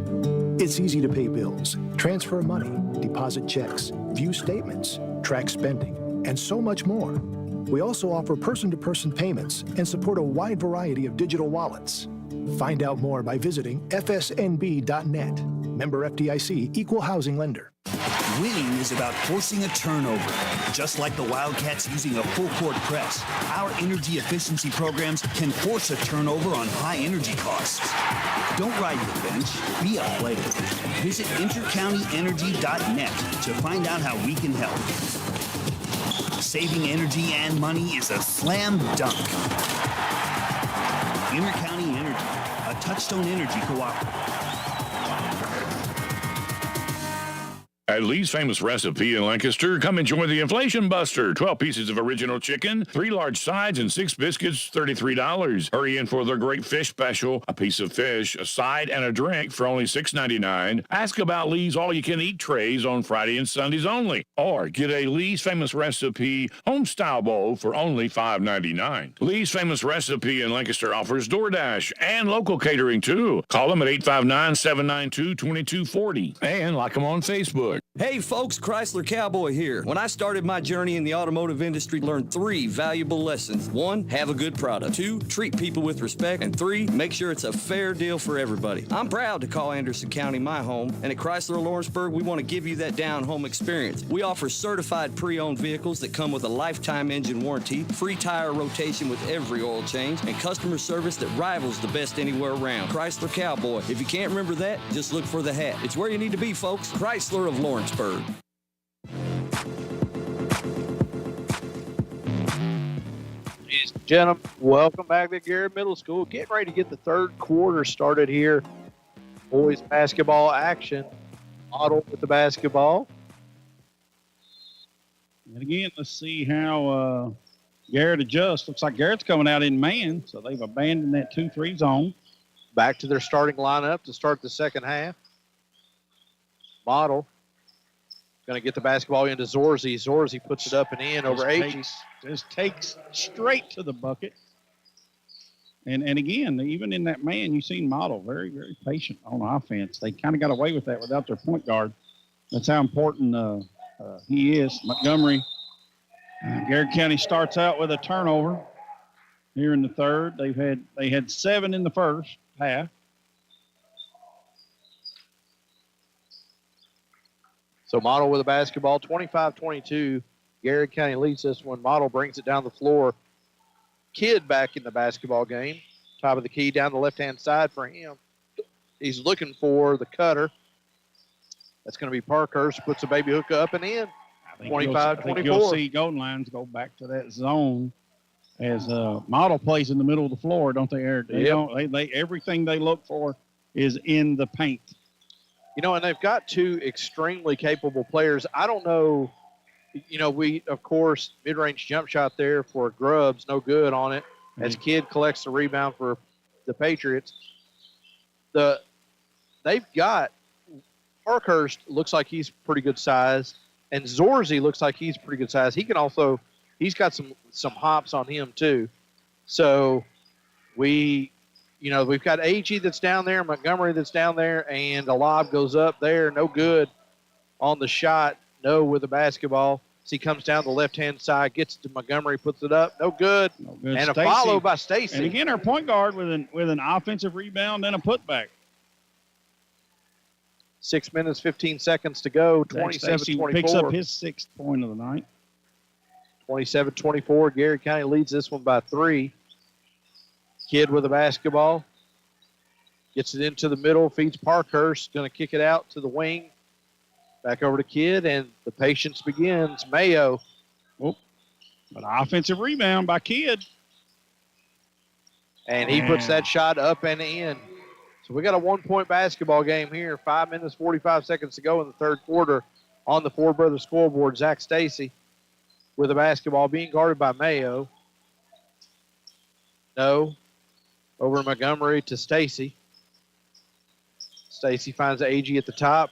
It's easy to pay bills, transfer money, deposit checks, view statements, track spending, and so much more. We also offer person-to-person payments and support a wide variety of digital wallets. Find out more by visiting fsnb.net. Member FDIC, Equal Housing Lender. Winning is about forcing a turnover. Just like the Wildcats using a full-court press, our energy efficiency programs can force a turnover on high energy costs. Don't ride the bench, be a player. Visit intercountyenergy.net to find out how we can help. Saving energy and money is a slam dunk. Intercounty Energy, a Touchstone Energy cooperative. At Lee's Famous Recipe in Lancaster, come enjoy the Inflation Buster. 12 pieces of original chicken, 3 large sides, and 6 biscuits, $33. Hurry in for the great fish special. A piece of fish, a side, and a drink for only $6.99. Ask about Lee's all-you-can-eat trays on Friday and Sundays only. Or get a Lee's Famous Recipe home-style bowl for only $5.99. Lee's Famous Recipe in Lancaster offers DoorDash and local catering, too. Call them at 859-792-2240. And like them on Facebook. Hey folks, Chrysler Cowboy here. When I started my journey in the automotive industry, learned 3 valuable lessons. 1, have a good product. 2, treat people with respect. And 3, make sure it's a fair deal for everybody. I'm proud to call Anderson County my home, and at Chrysler Lawrenceburg, we want to give you that down-home experience. We offer certified pre-owned vehicles that come with a lifetime engine warranty, free tire rotation with every oil change, and customer service that rivals the best anywhere around. Chrysler Cowboy. If you can't remember that, just look for the hat. It's where you need to be, folks. Chrysler of Lawrenceburg. Ladies and gentlemen, welcome back to Garrett Middle School. Getting ready to get the third quarter started here. Boys basketball action. Model with the basketball. And again, let's see how Garrett adjusts. Looks like Garrett's coming out in man, so they've abandoned that 2-3 zone. Back to their starting lineup to start the second half. Model going to get the basketball into Zorzi. Zorzi puts it up and in over Agee. Just takes straight to the bucket. And again, even in that man, you've seen Model very, very patient on offense. They kind of got away with that without their point guard. That's how important he is. Montgomery, Garrett County starts out with a turnover here in the third. They had 7 in the first half. So Model with a basketball, 25-22. Garrett County leads this one. Model brings it down the floor. Kidd back in the basketball game. Top of the key down the left-hand side for him. He's looking for the cutter. That's going to be Parkhurst. Puts a baby hook up and in. 25-24. You'll see Golden Lions go back to that zone as Model plays in the middle of the floor, don't they, Eric? They everything they look for is in the paint. And they've got two extremely capable players. I don't know. We, of course, mid-range jump shot there for Grubbs, no good on it. As Kidd collects the rebound for the Patriots. They've got Parkhurst looks like he's pretty good size, and Zorzi looks like he's pretty good size. He's got some hops on him too. So we've got AG that's down there, Montgomery that's down there, and a lob goes up there, no good on the shot, no with the basketball. As he comes down the left-hand side, gets to Montgomery, puts it up, no good. And a follow by Stacy. And again, our point guard with an offensive rebound and a putback. 6 minutes, 15 seconds to go, 27-24. Picks up his 6th point of the night. 27-24. Garrett County leads this one by 3. Kidd with the basketball. Gets it into the middle, feeds Parkhurst. Going to kick it out to the wing. Back over to Kidd, and the patience begins. Mayo. Oh, an offensive rebound by Kidd. And he puts that shot up and in. So we got a 1-point basketball game here. 5 minutes, 45 seconds to go in the third quarter on the Four Brothers scoreboard. Zach Stacy with the basketball being guarded by Mayo. No. Over to Montgomery to Stacy. Stacy finds the AG at the top.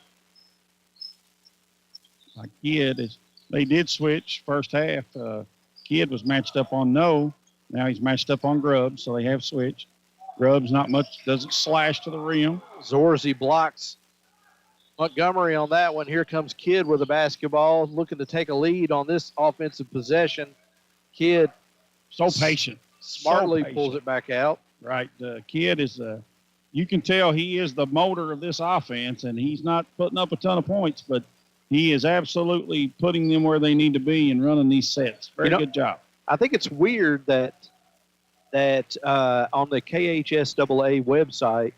Kidd they did switch first half. Kidd was matched up on No. Now he's matched up on Grubbs, so they have switched. Grubbs not much, doesn't slash to the rim. Zorzi blocks Montgomery on that one. Here comes Kidd with the basketball, looking to take a lead on this offensive possession. Kidd so patient. Smartly pulls it back out. Right. Kidd is, you can tell he is the motor of this offense, and he's not putting up a ton of points, but he is absolutely putting them where they need to be and running these sets. Very good job. I think it's weird that on the KHSAA website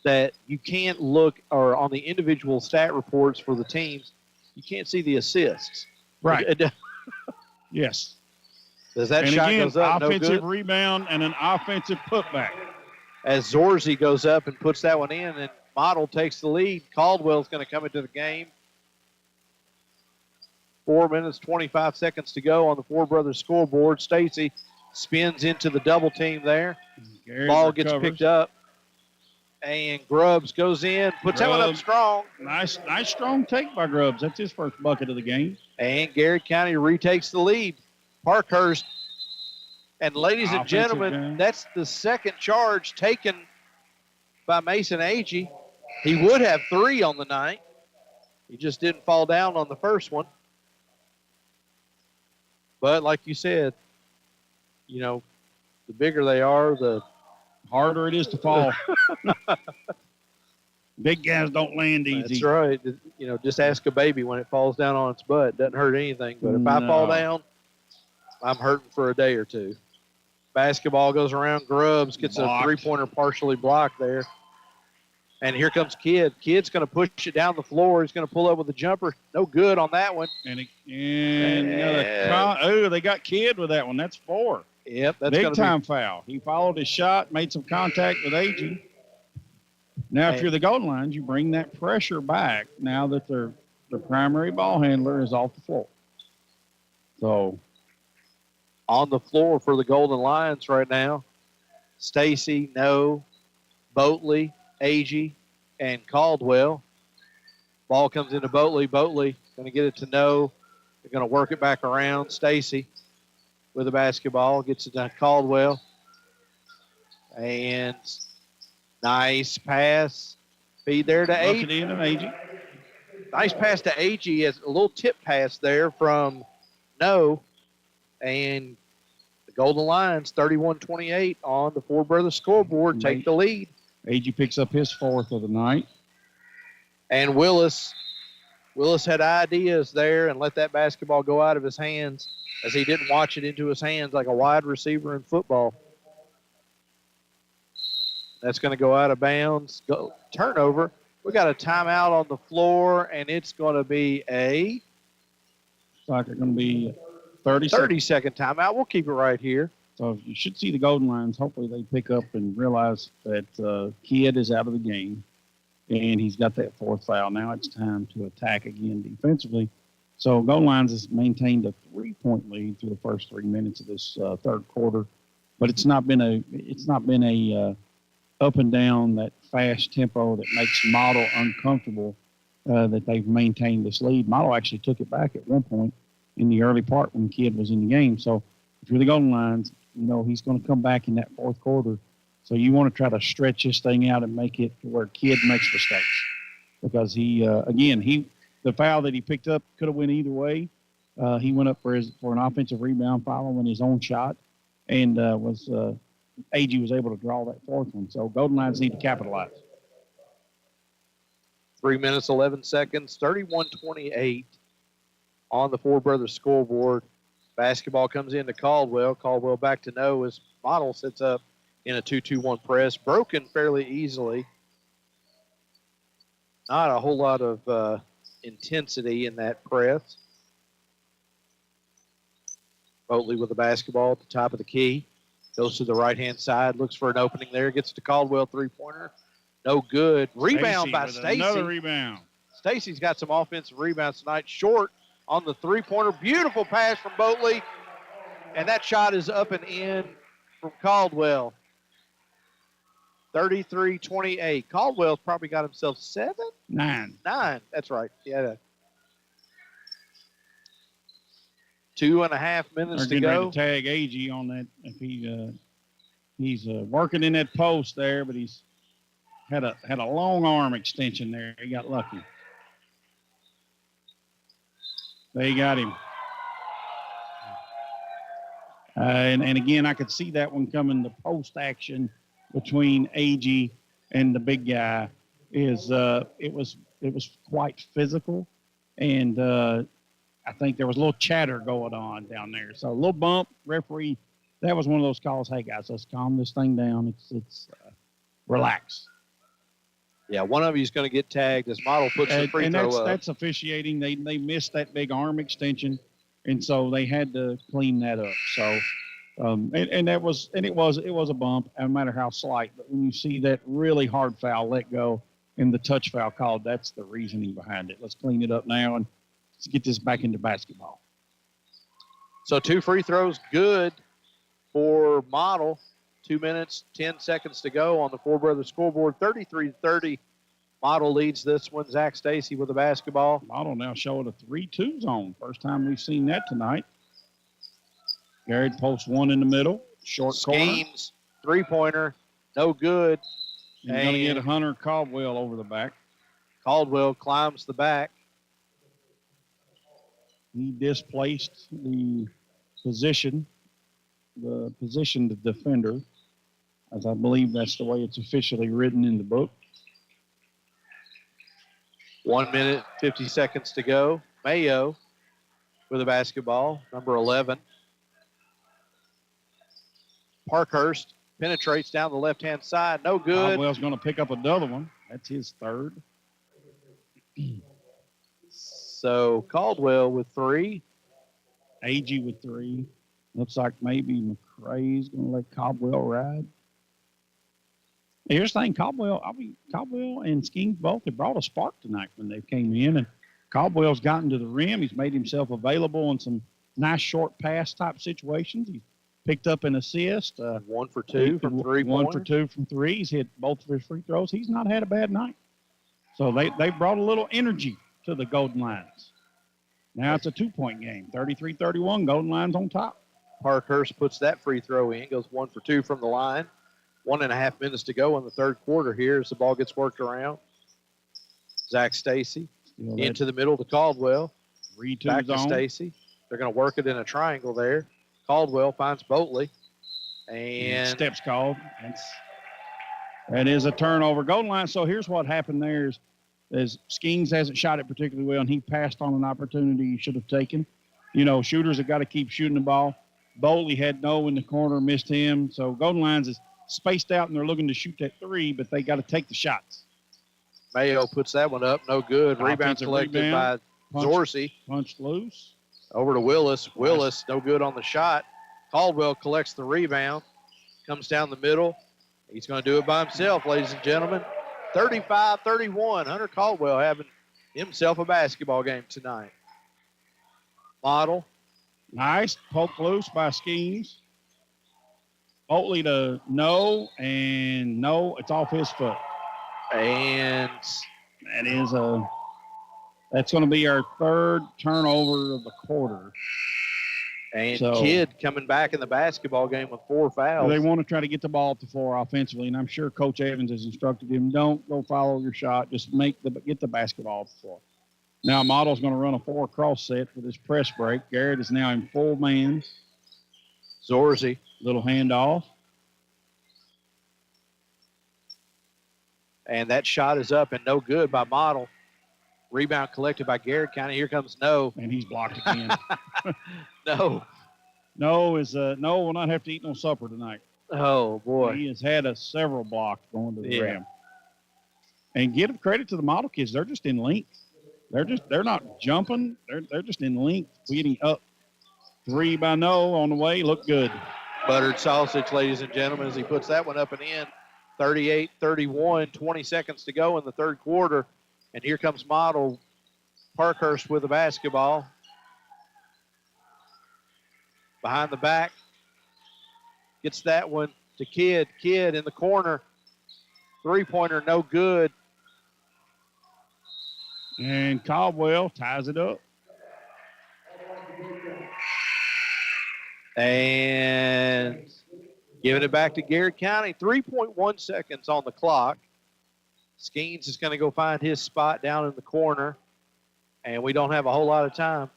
that you can't look, or on the individual stat reports for the teams, you can't see the assists. Right. Yes. Does that shot goes up? Offensive no rebound and an offensive putback. As Zorzi goes up and puts that one in, and Model takes the lead. Caldwell's going to come into the game. 4 minutes, 25 seconds to go on the Four Brothers scoreboard. Stacy spins into the double team there. Ball gets picked up. And Grubbs goes in, puts that one up strong. Nice strong take by Grubbs. That's his first bucket of the game. And Garrett County retakes the lead. Parkhurst. And ladies and gentlemen, that's the second charge taken by Mason Agee. He would have 3 on the night. He just didn't fall down on the first one. But like you said, the bigger they are, the harder it is to fall. Big guys don't land easy. That's right. Just ask a baby when it falls down on its butt. It doesn't hurt anything. But if I fall down, I'm hurting for a day or two. Basketball goes around. Grubbs gets a three-pointer partially blocked there. And here comes Kidd. Kidd's going to push it down the floor. He's going to pull up with a jumper. No good on that one. They got Kidd with that one. That's 4. Yep. That's big time foul. He followed his shot, made some contact with Agee. Now, if you're the Golden Lions, you bring that pressure back now that their primary ball handler is off the floor. So, on the floor for the Golden Lions right now, Stacy, No, Boatley, Agee, and Caldwell. Ball comes into Boatley. Boatley going to get it to No. They're going to work it back around. Stacy with the basketball gets it to Caldwell. And nice pass. Feed there to Agee. Nice pass to Agee. As a little tip pass there from No. And the Golden Lions, 31-28 on the Four Brothers scoreboard, take the lead. Agee picks up his 4th of the night. And Willis had ideas there and let that basketball go out of his hands as he didn't watch it into his hands like a wide receiver in football. That's going to go out of bounds. Turnover. We got a timeout on the floor, and it's going to be a It's like it's going to be 30 second timeout. We'll keep it right here. So you should see the Golden Lions. Hopefully they pick up and realize that Kidd is out of the game, and he's got that fourth foul. Now it's time to attack again defensively. So Golden Lions has maintained a 3-point lead through the first 3 minutes of this third quarter, but it's not been a up and down that fast tempo that makes Model uncomfortable. That they've maintained this lead. Model actually took it back at one point in the early part when Kidd was in the game. So if you're the Golden Lions, you know he's going to come back in that fourth quarter. So you want to try to stretch this thing out and make it to where Kidd makes mistakes, because the foul that he picked up could have went either way. He went up for an offensive rebound following his own shot, and AG was able to draw that fourth one. So Golden Lions need to capitalize. 3 minutes, 11 seconds, 31-28 on the Four Brothers scoreboard. Basketball comes into Caldwell. Caldwell back to no as Model sits up in a 2-2-1 press. Broken fairly easily. Not a whole lot of intensity in that press. Motley with the basketball at the top of the key. Goes to the right-hand side, looks for an opening there, gets to Caldwell three-pointer. No good. Rebound by Stacy. Another rebound. Stacy's got some offensive rebounds tonight. Short on the three-pointer. Beautiful pass from Boatley. And that shot is up and in from Caldwell. 33-28. Caldwell's probably got himself 9. That's right. Yeah. 2.5 minutes to go. Ready to tag AG on that. If he's working in that post there, but he's had a long arm extension there. He got lucky. They got him. And again, I could see that one coming. The post action between AG and the big guy it was quite physical, and I think there was a little chatter going on down there. So a little bump. Referee, that was one of those calls. Hey guys, let's calm this thing down. It's relax. Yeah, one of you is going to get tagged as Model puts the free throw up. That's officiating. They missed that big arm extension, and so they had to clean that up. So, it was a bump, no matter how slight. But when you see that really hard foul let go and the touch foul called, that's the reasoning behind it. Let's clean it up now and let's get this back into basketball. So 2 free throws good for Model. 2 minutes, 10 seconds to go on the Four Brothers scoreboard. 33-30. Model leads this one. Zach Stacy with the basketball. Model now showing a 3-2 zone. First time we've seen that tonight. Garrett posts one in the middle. Short Schemes, three-pointer, no good. You're going to get Hunter Caldwell over the back. Caldwell climbs the back. He displaced the positioned defender, as I believe that's the way it's officially written in the book. 1 minute, 50 seconds to go. Mayo with the basketball, number 11. Parkhurst penetrates down the left-hand side. No good. Caldwell's going to pick up another one. That's his third. So Caldwell with 3. AG with 3. Looks like maybe McCrae's going to let Caldwell ride. Here's the thing, Caldwell and Skeens both have brought a spark tonight when they came in, and Caldwell's gotten to the rim. He's made himself available in some nice short pass type situations. He's picked up an assist. 1 for 2 from 3. 1 for 2 from 3. He's hit both of his free throws. He's not had a bad night. So they brought a little energy to the Golden Lions. Now it's a 2-point game, 33-31, Golden Lions on top. Parkhurst puts that free throw in, goes 1 for 2 from the line. 1.5 minutes to go in the third quarter here as the ball gets worked around. Zach Stacy into the middle to Caldwell. 3-2 back zone. to Stacy. They're going to work it in a triangle there. Caldwell finds Boatley. And steps called. That is a turnover. Golden Lions. So here's what happened there is Skeens hasn't shot it particularly well, and he passed on an opportunity he should have taken. You know, shooters have got to keep shooting the ball. Boatley had no in the corner, missed him. So Golden Lions is spaced out and they're looking to shoot that three, but they got to take the shots. Mayo puts that one up. No good. Rebound Offensive collected rebound. by Zorsey. Punched loose. Over to Willis. Willis, no good on the shot. Caldwell collects the rebound. Comes down the middle. He's going to do it by himself, ladies and gentlemen. 35-31. Hunter Caldwell having himself a basketball game tonight. Model. Nice. Poke loose by Schemes. Oatley to no, and no, it's off his foot. And that's going to be our third turnover of the quarter. And Kidd coming back in the basketball game with 4 fouls. They want to try to get the ball up to 4 offensively, and I'm sure Coach Evans has instructed him, don't go follow your shot, just get the basketball up to 4. Now Model's going to run a 4 cross set for this press break. Garrett is now in full man. Zorsey. Little handoff. And that shot is up and no good by Model. Rebound collected by Garrett County. Here comes No. And he's blocked again. No. No will not have to eat no supper tonight. Oh, boy. He has had several blocks going to the rim. And give credit to the Model kids. They're just in length. They're not jumping. They're just in length, getting up. 3 by No on the way. Look good. Buttered sausage, ladies and gentlemen, as he puts that one up and in. 38-31, 20 seconds to go in the third quarter. And here comes Model. Parkhurst with the basketball. Behind the back. Gets that one to Kidd. Kidd in the corner. Three-pointer, no good. And Caldwell ties it up. And giving it back to Garrett County. 3.1 seconds on the clock. Skeens is going to go find his spot down in the corner. And we don't have a whole lot of time.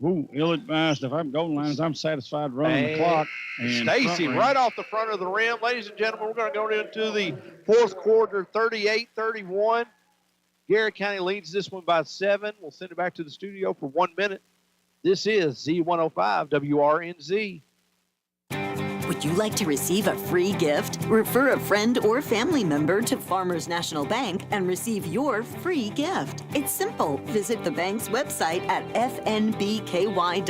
Ooh, ill-advised. If I'm goal lines, I'm satisfied running the clock. And Stacy right off the front of the rim. Ladies and gentlemen, we're going to go into the fourth quarter, 38-31. Garrett County leads this one by 7. We'll send it back to the studio for 1 minute. This is Z105 WRNZ. Would you like to receive a free gift? Refer a friend or family member to Farmers National Bank and receive your free gift. It's simple. Visit the bank's website at fnbky.com.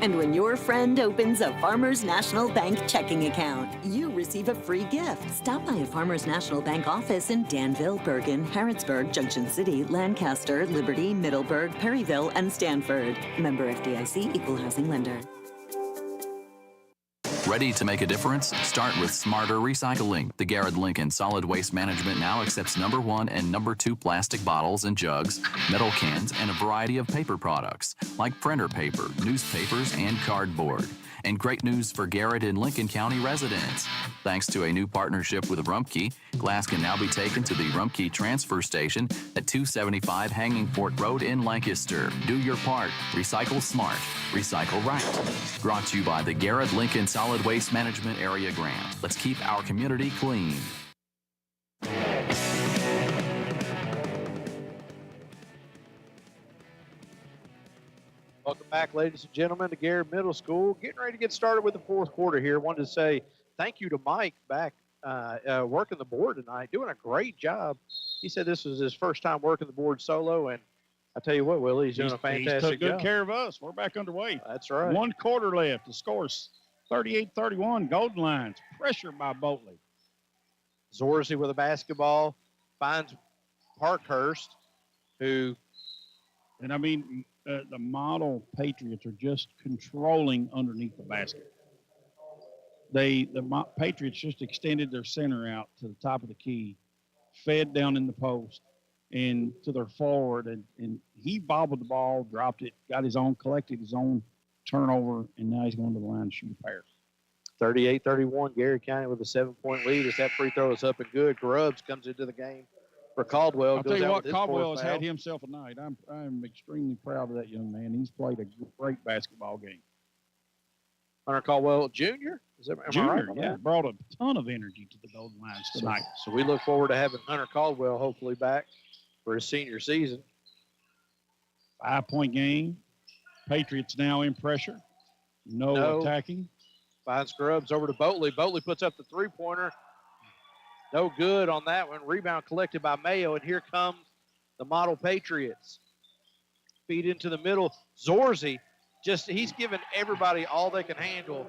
And when your friend opens a Farmers National Bank checking account, you receive a free gift. Stop by a Farmers National Bank office in Danville, Bergen, Harrodsburg, Junction City, Lancaster, Liberty, Middleburg, Perryville, and Stanford. Member FDIC, Equal Housing Lender. Ready to make a difference? Start with smarter recycling. The Garrett Lincoln Solid Waste Management now accepts number 1 and number 2 plastic bottles and jugs, metal cans, and a variety of paper products like printer paper, newspapers, and cardboard. And great news for Garrett and Lincoln County residents. Thanks to a new partnership with Rumpke, glass can now be taken to the Rumpke Transfer Station at 275 Hanging Fort Road in Lancaster. Do your part. Recycle smart. Recycle right. Brought to you by the Garrett Lincoln Solid Waste Management Area Grant. Let's keep our community clean. Welcome back, ladies and gentlemen, to Garrett Middle School. Getting ready to get started with the fourth quarter here. Wanted to say thank you to Mike back working the board tonight, doing a great job. He said this was his first time working the board solo, and I tell you what, Willie, he's doing a fantastic job. He's took good care of us. We're back underway. That's right. 1 quarter left. The score's 38-31. Golden Lions. Pressure by Boatley. Zorsey with a basketball. Finds Parkhurst, who... And, I mean, the Model Patriots are just controlling underneath the basket. The Patriots just extended their center out to the top of the key, fed down in the post, and to their forward, and he bobbled the ball, dropped it, collected his own turnover, and now he's going to the line to shoot a pair. 38-31, Garrett County with a 7-point lead as that free throw is up and good. Grubbs comes into the game for Caldwell. I'll tell you what, Caldwell has had himself a night. I'm extremely proud of that young man. He's played a great basketball game. Hunter Caldwell Jr.? Junior, yeah, brought a ton of energy to the Golden Lions tonight. So we look forward to having Hunter Caldwell hopefully back for his senior season. 5-point game. Patriots now in pressure. No attacking. Finds Grubbs over to Boatley. Boatley puts up the three-pointer. No good on that one. Rebound collected by Mayo, and here comes the Model Patriots. Feed into the middle. Zorzi, he's giving everybody all they can handle.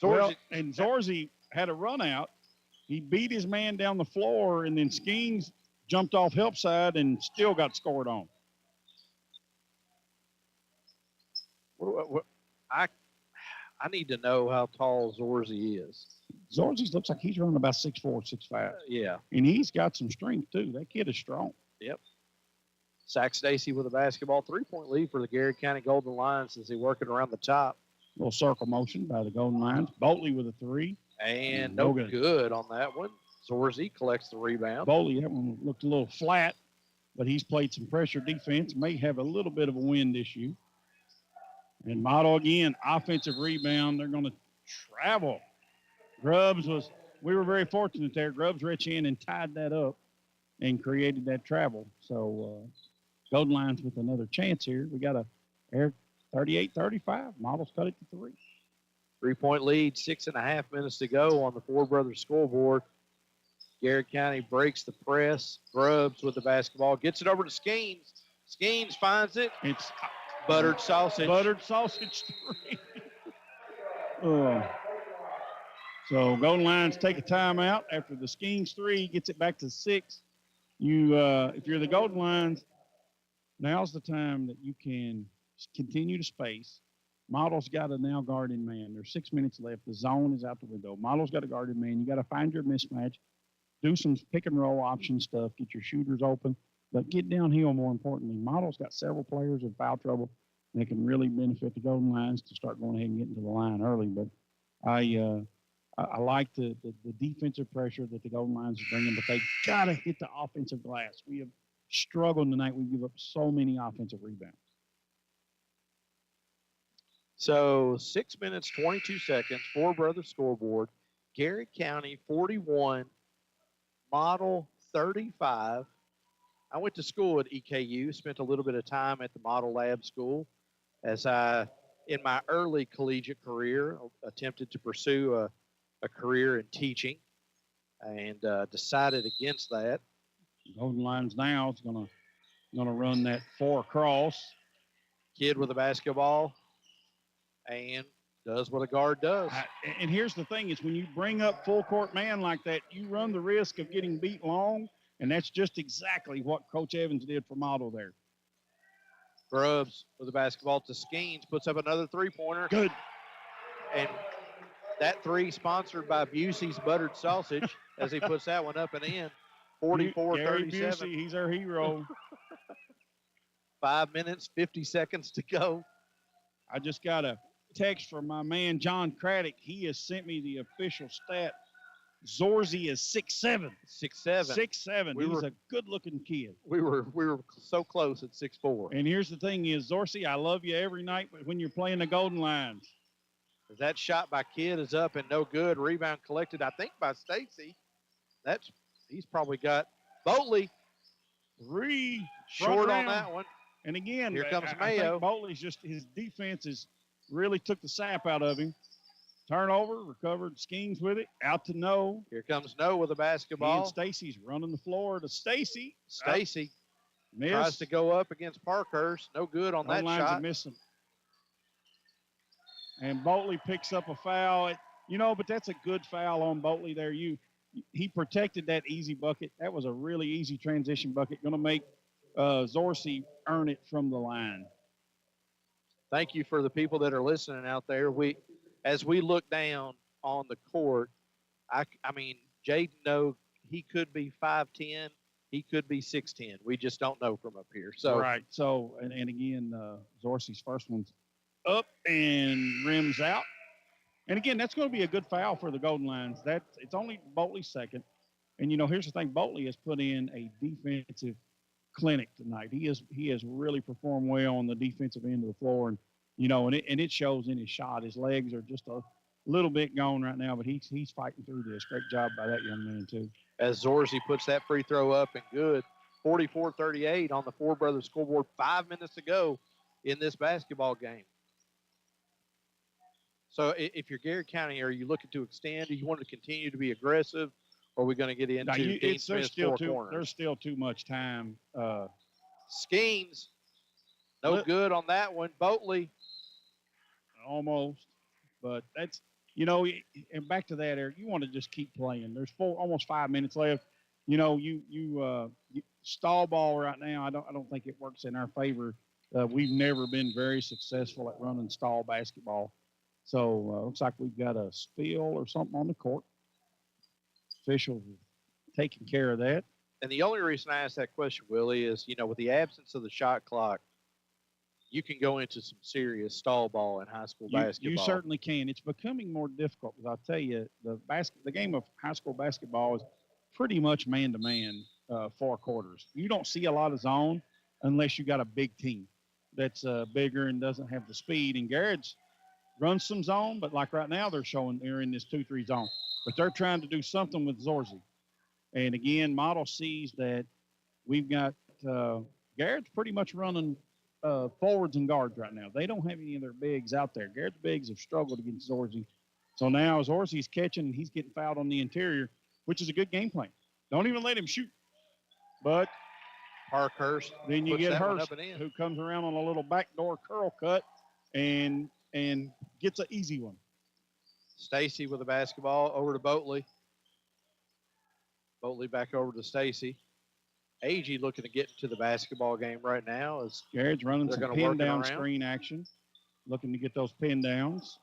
And Zorzi had a run out. He beat his man down the floor, and then Skeens jumped off help side and still got scored on. I need to know how tall Zorzi is. Zorzi looks like he's running about 6'4", 6'5". Yeah. And he's got some strength, too. That kid is strong. Yep. Sac Stacy with a basketball. 3-point lead for the Garrett County Golden Lions as they work it around the top. Little circle motion by the Golden Lions. Boltley with a 3. And no good on that one. Zorzi collects the rebound. Boltley, that one looked a little flat, but he's played some pressure defense. May have a little bit of a wind issue. And Model again, offensive rebound. They're going to travel. We were very fortunate there. Grubbs reached in and tied that up and created that travel. So Golden Lions with another chance here. We got a 38-35. Models cut it to 3. 3-point lead, 6.5 minutes to go on the Four Brothers scoreboard. Garrett County breaks the press. Grubbs with the basketball. Gets it over to Skeens. Skeens finds it. It's buttered sausage. Buttered sausage 3. So Golden Lions take a timeout after the Skeens 3 gets it back to 6. If you're the Golden Lions, now's the time that you can continue to space. Model's got a now guarding man. There's 6 minutes left. The zone is out the window. Model's got a guarded man. You got to find your mismatch, do some pick and roll option stuff, get your shooters open, but get downhill more importantly. Model's got several players in foul trouble that can really benefit the Golden Lions to start going ahead and getting to the line early. But I like the defensive pressure that the Golden Lions are bringing, but they got to hit the offensive glass. We have struggled tonight. We give up so many offensive rebounds. So 6 minutes, 22 seconds, Four Brothers scoreboard. Garrett County 41, Model 35. I went to school at EKU, spent a little bit of time at the Model Lab School as I, in my early collegiate career, attempted to pursue a career in teaching and decided against that. Golden Lions now is gonna run that 4 across. Kid with a basketball and does what a guard does. And here's the thing is when you bring up full court man like that, you run the risk of getting beat long, and that's just exactly what Coach Evans did for Model there. Grubbs with the basketball to Skeens, puts up another three-pointer. Good. And that 3 sponsored by Busey's Buttered Sausage as he puts that one up and in. 44-37. Busey, he's our hero. 5 minutes, 50 seconds to go. I just got a text from my man John Craddock. He has sent me the official stat. Zorzi is 6'7". 6'7". 6'7". He's a good-looking kid. We were so close at 6'4". And here's the thing is, Zorzi, I love you every night, but when you're playing the Golden Lions. That shot by Kidd is up and no good. Rebound collected, I think, by Stacy. He's probably got Boltley. 3 short on that one. And again, here comes I Mayo. think Boltley's his defense really took the sap out of him. Turnover, recovered, Skeens with it, out to No. Here comes No with a basketball. And Stacy's running the floor to Stacy. Stacy tries to go up against Parkhurst. No good on that shot. Missing. And Boltley picks up a foul. But that's a good foul on Boltley there. He protected that easy bucket. That was a really easy transition bucket. Going to make Zorzi earn it from the line. Thank you for the people that are listening out there. As we look down on the court, I mean, Jaden No, he could be 5'10", he could be 6'10". We just don't know from up here. So right. So and again, Zorzi's first one's up and rims out. And again, that's going to be a good foul for the Golden Lions. It's only Boltley's second. And here's the thing: Boltley has put in a defensive clinic tonight. He has really performed well on the defensive end of the floor, and it shows in his shot. His legs are just a little bit gone right now, but he's fighting through this. Great job by that young man too. As Zorzi puts that free throw up and good, 44-38 on the Four Brothers scoreboard. 5 minutes to go in this basketball game. So if you're Garrett County, are you looking to extend? Do you want to continue to be aggressive? Or are we going to get into Dean Smith's four corners? There's still too much time. Skeens, no good on that one. Boatley. Almost. But that's, and back to that, Eric, you want to just keep playing. There's almost 5 minutes left. You stall ball right now. I don't think it works in our favor. We've never been very successful at running stall basketball. So looks like we've got a spill or something on the court. Officials taking care of that. And the only reason I asked that question, Willie, is, with the absence of the shot clock, you can go into some serious stall ball in high school basketball. You certainly can. It's becoming more difficult because I'll tell you, the game of high school basketball is pretty much man-to-man 4 quarters. You don't see a lot of zone unless you got a big team that's bigger and doesn't have the speed. And Garrett's runs some zone, but like right now they're in this 2-3 zone. But they're trying to do something with Zorzi. And again, Model sees that we've got Garrett's pretty much running forwards and guards right now. They don't have any of their bigs out there. Garrett's bigs have struggled against Zorzi. So now Zorzi's catching and he's getting fouled on the interior, which is a good game plan. Don't even let him shoot. But Parkhurst. Then you get Hurst, who comes around on a little backdoor curl cut and gets an easy one. Stacy with the basketball over to Boatley. Boatley back over to Stacy. Agee looking to get into the basketball game right now. As Garrett's running some pin down screen action, looking to get those pin downs.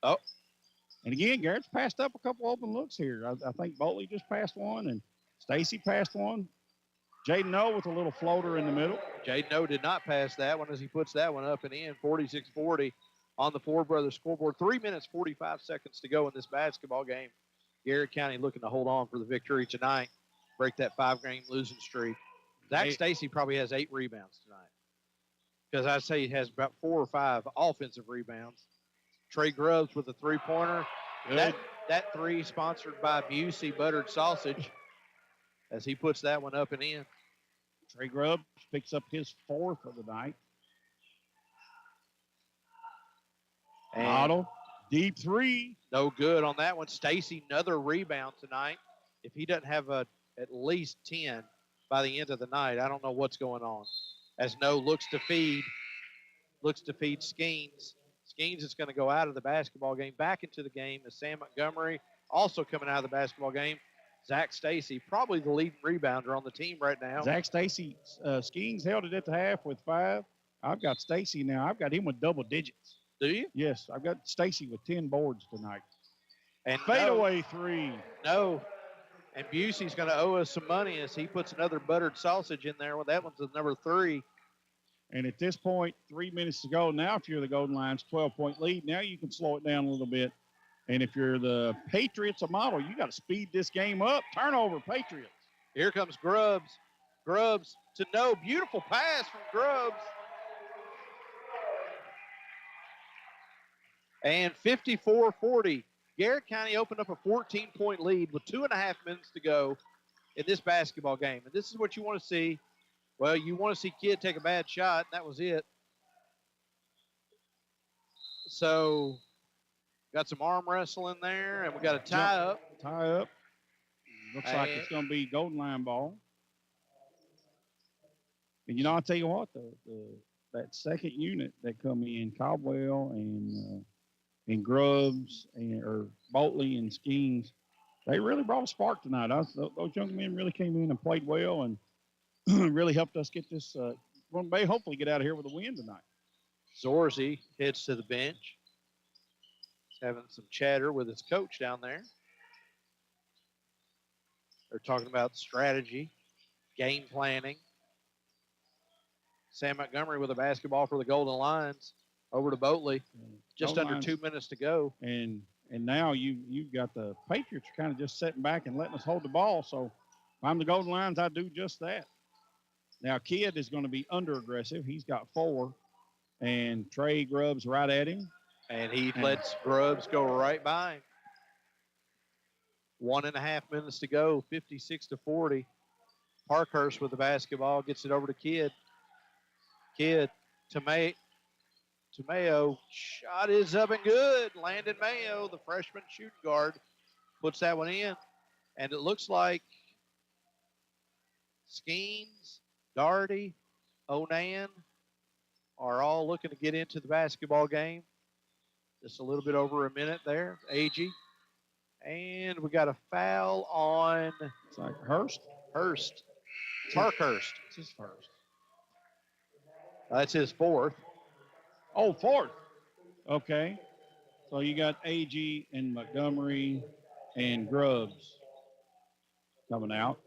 And again, Garrett's passed up a couple open looks here. I think Boatley just passed one, and Stacy passed one. Jaden O with a little floater in the middle. Jaden O did not pass that one as he puts that one up and in. 46-40 on the Ford Brothers scoreboard. 3 minutes, 45 seconds to go in this basketball game. Garrett County looking to hold on for the victory tonight. Break that 5-game losing streak. Zach Stacy probably has 8 rebounds tonight, because I'd say he has about 4 or 5 offensive rebounds. Trey Grubbs with a 3-pointer. That 3 sponsored by Busey Buttered Sausage as he puts that one up and in. Trey Grubbs picks up his 4th of the night. Otto, deep 3. No good on that one. Stacy, another rebound tonight. If he doesn't have at least 10 by the end of the night, I don't know what's going on. As No looks to feed Skeens. Skeens is going to go out of the basketball game, back into the game as Sam Montgomery also coming out of the basketball game. Zach Stacy, probably the leading rebounder on the team right now. Zach Stacy, Skeens held it at the half with 5. I've got Stacy now. I've got him with double digits. Do you? Yes, I've got Stacy with 10 boards tonight. And fadeaway 3. No. And Busey's going to owe us some money as he puts another buttered sausage in there. Well, that one's the number 3. And at this point, 3 minutes to go. Now, if you're the Golden Lions, 12-point lead. Now you can slow it down a little bit. And if you're the Patriots, a model, you got to speed this game up. Turnover, Patriots. Here comes Grubbs. Grubbs to No. Beautiful pass from Grubbs. And 54-40. Garrett County opened up a 14-point lead with 2.5 minutes to go in this basketball game. And this is what you want to see. Well, you want to see Kidd take a bad shot, and that was it. So, got some arm wrestling there, and we got a tie up. Looks like it's going to be Golden Line ball. And, I'll tell you what, that second unit that come in, Caldwell and Grubbs or Boatley and Skeens, they really brought a spark tonight. Those young men really came in and played well and really helped us get this. Hopefully get out of here with a win tonight. Zorzi heads to the bench. He's having some chatter with his coach down there. They're talking about strategy, game planning. Sam Montgomery with a basketball for the Golden Lions. Over to Boatley. Just Golden under Lions. 2 minutes to go. And now you've got the Patriots kind of just sitting back and letting us hold the ball. So if I'm the Golden Lions, I do just that. Now Kidd is going to be under aggressive. He's got 4. And Trey Grubbs right at him. And he lets Grubbs go right by him. 1.5 minutes to go, 56-40. Parkhurst with the basketball, gets it over to Kidd. Kidd to Mayo. Shot is up and good. Landon Mayo, the freshman shooting guard, puts that one in. And it looks like Skeens, Doherty, Onan are all looking to get into the basketball game. Just a little bit over a minute there. AG. And we got a foul on It's like Hurst. Parkhurst. It's his first. That's his fourth. Oh, fourth. Okay. So you got AG and Montgomery and Grubbs coming out.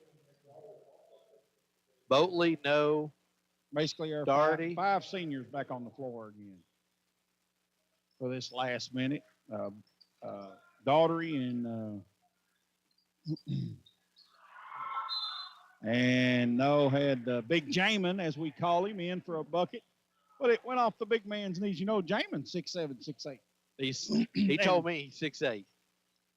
Boatley, no. Basically, our Doherty. five seniors back on the floor again for this last minute. Daughtery and no had Big Jamin, as we call him, in for a bucket, but it went off the big man's knees. You know, Jamin 6'7", 6'8". He told me he's 6'8".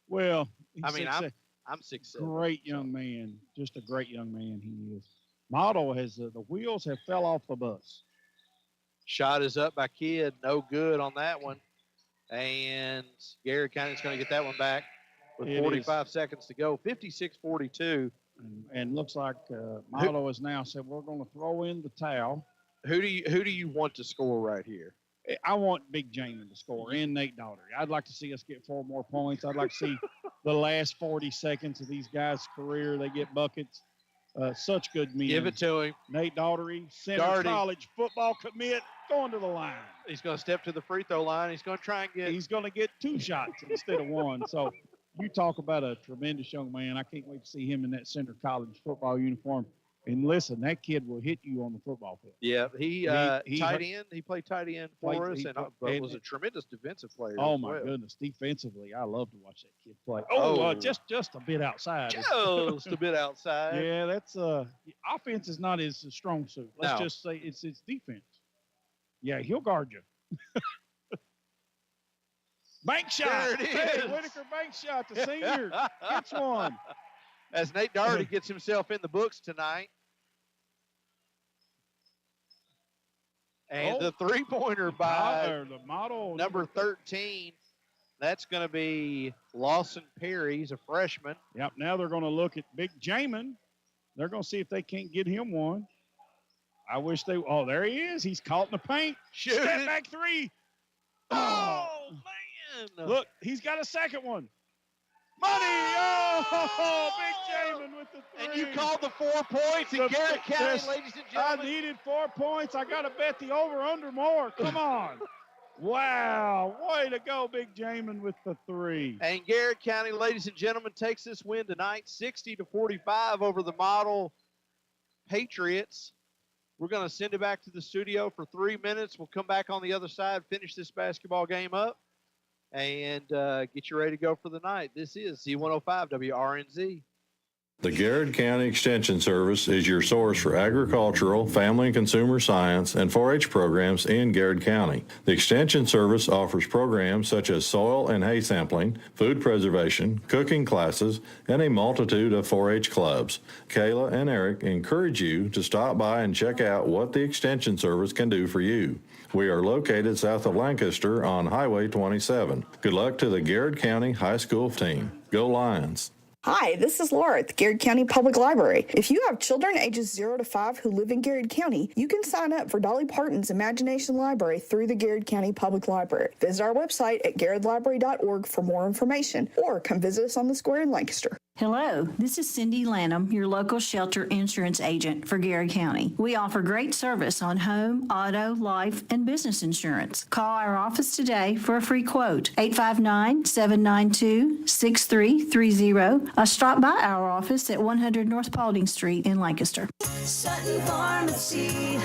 Well, I mean, I'm 6'7". Great young man, just a great young man he is. Model has the wheels have fell off the bus. Shot is up by Kidd, no good on that one, and Garrett County's going to get that one back with 45 seconds to go. 56-42. And looks like Model has now said we're going to throw in the towel. Who do you want to score right here? I want Big Jamin to score and Nate Daugherty. I'd like to see us get 4 more points. I'd like to see the last 40 seconds of these guys' career. They get buckets. Such good men. Give it to him. Nate Daugherty, Center College football commit, going to the line. He's going to step to the free throw line. He's going to try and get. He's going to get 2 shots instead of 1. So you talk about a tremendous young man. I can't wait to see him in that Center College football uniform. And listen, that kid will hit you on the football field. Yeah, he tight end. He played tight end for us, and was a tremendous defensive player. Oh my goodness, defensively, I love to watch that kid play. Just a bit outside. Just a bit outside. Yeah, that's offense is not his strong suit. Let's just say it's defense. Yeah, he'll guard you. Bank shot. There it is. Hey, Whitaker bank shot. The senior gets one. As Nate Daugherty gets himself in the books tonight. And the three-pointer by the model number 13, that's going to be Lawson Perry. He's a freshman. Yep, now they're going to look at Big Jamin. They're going to see if they can't get him one. I wish they – oh, there he is. He's caught in the paint. Step back 3. Oh, man. Look, he's got a second one. Money! Oh, Big Jamin with the 3. And you called the 4 points in Garrett County, ladies and gentlemen. I needed 4 points. I got to bet the over-under more. Come on. Wow. Way to go, Big Jamin with the 3. And Garrett County, ladies and gentlemen, takes this win tonight, 60-45 over the Model Patriots. We're going to send it back to the studio for 3 minutes. We'll come back on the other side, finish this basketball game up, and get you ready to go for the night. This is Z105 WRNZ. The Garrett County Extension Service is your source for agricultural, family and consumer science, and 4-H programs in Garrett County. The Extension Service offers programs such as soil and hay sampling, food preservation, cooking classes, and a multitude of 4-H clubs. Kayla and Eric encourage you to stop by and check out what the Extension Service can do for you. We are located south of Lancaster on Highway 27. Good luck to the Garrett County High School team. Go Lions! Hi, this is Laura at the Garrett County Public Library. If you have children ages 0 to 5 who live in Garrett County, you can sign up for Dolly Parton's Imagination Library through the Garrett County Public Library. Visit our website at garrettlibrary.org for more information, or come visit us on the square in Lancaster. Hello, this is Cindy Lanham, your local shelter insurance agent for Garrett County. We offer great service on home, auto, life, and business insurance. Call our office today for a free quote, 859-792-6330. Stop by our office at 100 North Paulding Street in Lancaster. Sutton Pharmacy,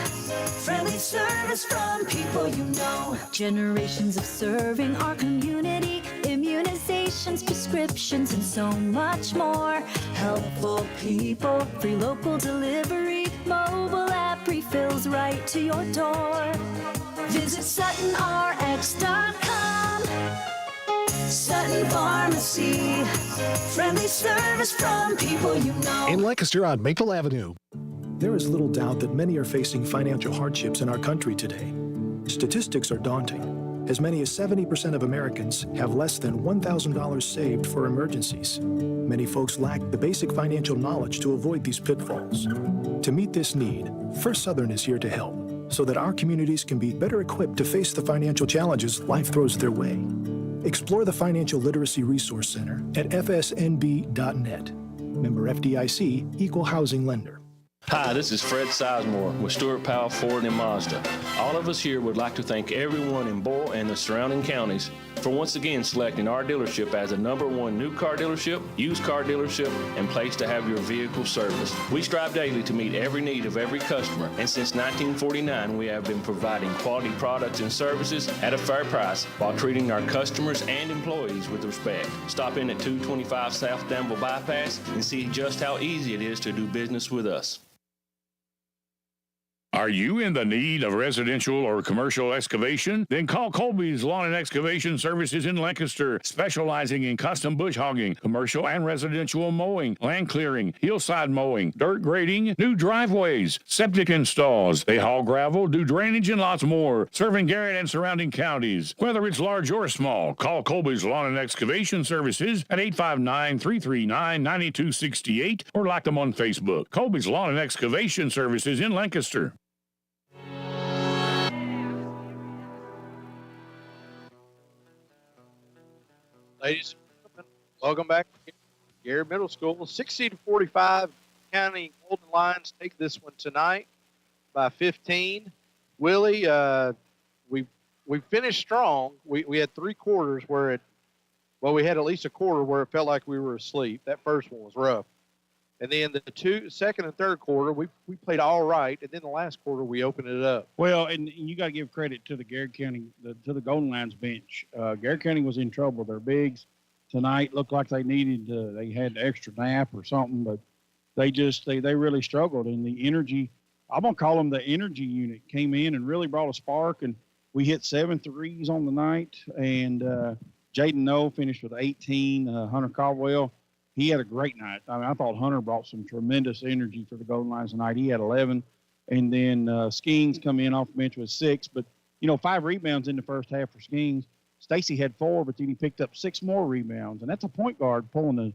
friendly service from people you know. Generations of serving our community, immunizations, prescriptions, and so much more. Helpful people, free local delivery, mobile app refills right to your door. Visit SuttonRx.com. Sutton Pharmacy, friendly service from people you know. In Lancaster on Maple Avenue. There is little doubt that many are facing financial hardships in our country today. Statistics are daunting. As many as 70% of Americans have less than $1,000 saved for emergencies. Many folks lack the basic financial knowledge to avoid these pitfalls. To meet this need, First Southern is here to help so that our communities can be better equipped to face the financial challenges life throws their way. Explore the Financial Literacy Resource Center at fsnb.net. Member FDIC, Equal Housing Lender. Hi, this is Fred Sizemore with Stuart Powell Ford and Mazda. All of us here would like to thank everyone in Boyle and the surrounding counties for once again selecting our dealership as the #1 new car dealership, used car dealership, and place to have your vehicle serviced. We strive daily to meet every need of every customer, and since 1949 we have been providing quality products and services at a fair price while treating our customers and employees with respect. Stop in at 225 South Danville Bypass and see just how easy it is to do business with us. Are you in the need of residential or commercial excavation? Then call Colby's Lawn and Excavation Services in Lancaster, specializing in custom bush hogging, commercial and residential mowing, land clearing, hillside mowing, dirt grading, new driveways, septic installs. They haul gravel, do drainage, and lots more, serving Garrett and surrounding counties. Whether it's large or small, call Colby's Lawn and Excavation Services at 859-339-9268 or like them on Facebook. Colby's Lawn and Excavation Services in Lancaster. Ladies and gentlemen, welcome back to Garrett Middle School. 60-45, County Golden Lions take this one tonight by 15. Willie, we finished strong. We had 3 quarters where we had at least a quarter where it felt like we were asleep. That first one was rough. And then the second and third quarter, we played all right. And then the last quarter, we opened it up. Well, and you got to give credit to the Garrett County, to the Golden Lions bench. Garrett County was in trouble. Their bigs tonight looked like they they had the extra nap or something, but they really struggled. And the energy, I'm going to call them the energy unit, came in and really brought a spark. And we hit 7 threes on the night. And Jaden Noe finished with 18. Hunter Caldwell, he had a great night. I mean, I thought Hunter brought some tremendous energy for the Golden Lions tonight. He had 11. And then Skeens come in off the bench with 6. But, 5 rebounds in the first half for Skeens. Stacy had 4, but then he picked up 6 more rebounds. And that's a point guard pulling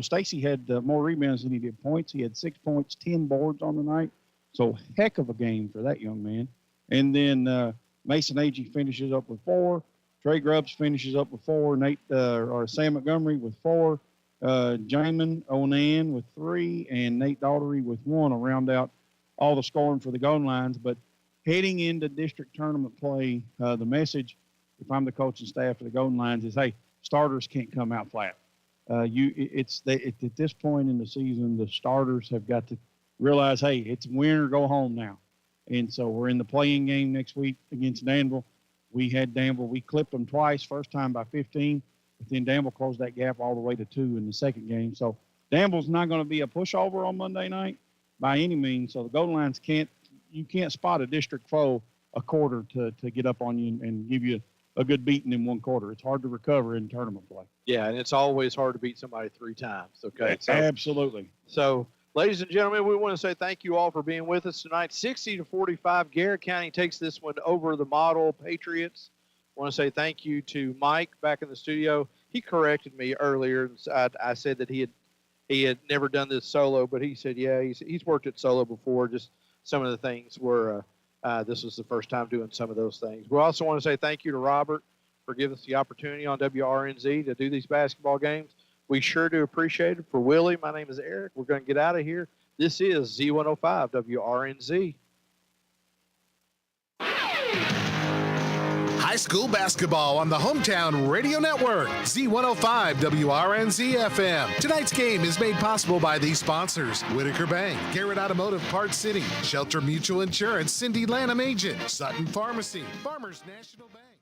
Stacy had more rebounds than he did points. He had 6 points, 10 boards on the night. So heck of a game for that young man. And then Mason Agee finishes up with 4. Trey Grubbs finishes up with 4. Sam Montgomery with 4. Jamin Onan with 3, and Nate Daughtery with 1 to round out all the scoring for the Golden Lions. But heading into district tournament play, the message, if I'm the coaching staff of the Golden Lions, is, hey, starters can't come out flat. At this point in the season, the starters have got to realize, hey, it's win or go home now. And so we're in the play-in game next week against Danville. We clipped them twice, first time by 15. But then Danville closed that gap all the way to 2 in the second game. So Danville's not going to be a pushover on Monday night by any means. So the Golden Lions can't spot a district foe a quarter to get up on you and give you a good beating in 1 quarter. It's hard to recover in tournament play. Yeah, and it's always hard to beat somebody 3 times. Okay. So, absolutely. So, ladies and gentlemen, we want to say thank you all for being with us tonight. 60-45, Garrett County takes this one over the Model Patriots. I want to say thank you to Mike back in the studio. He corrected me earlier. I said that he had never done this solo, but he said, yeah, he's worked it solo before. Just some of the things were this was the first time doing some of those things. We also want to say thank you to Robert for giving us the opportunity on WRNZ to do these basketball games. We sure do appreciate it. For Willie, my name is Eric. We're going to get out of here. This is Z105 WRNZ. High school basketball on the Hometown Radio Network, Z105 WRNZ FM. Tonight's game is made possible by these sponsors: Whitaker Bank, Garrett Automotive Parts City, Shelter Mutual Insurance, Cindy Lanham Agent, Sutton Pharmacy, Farmers National Bank.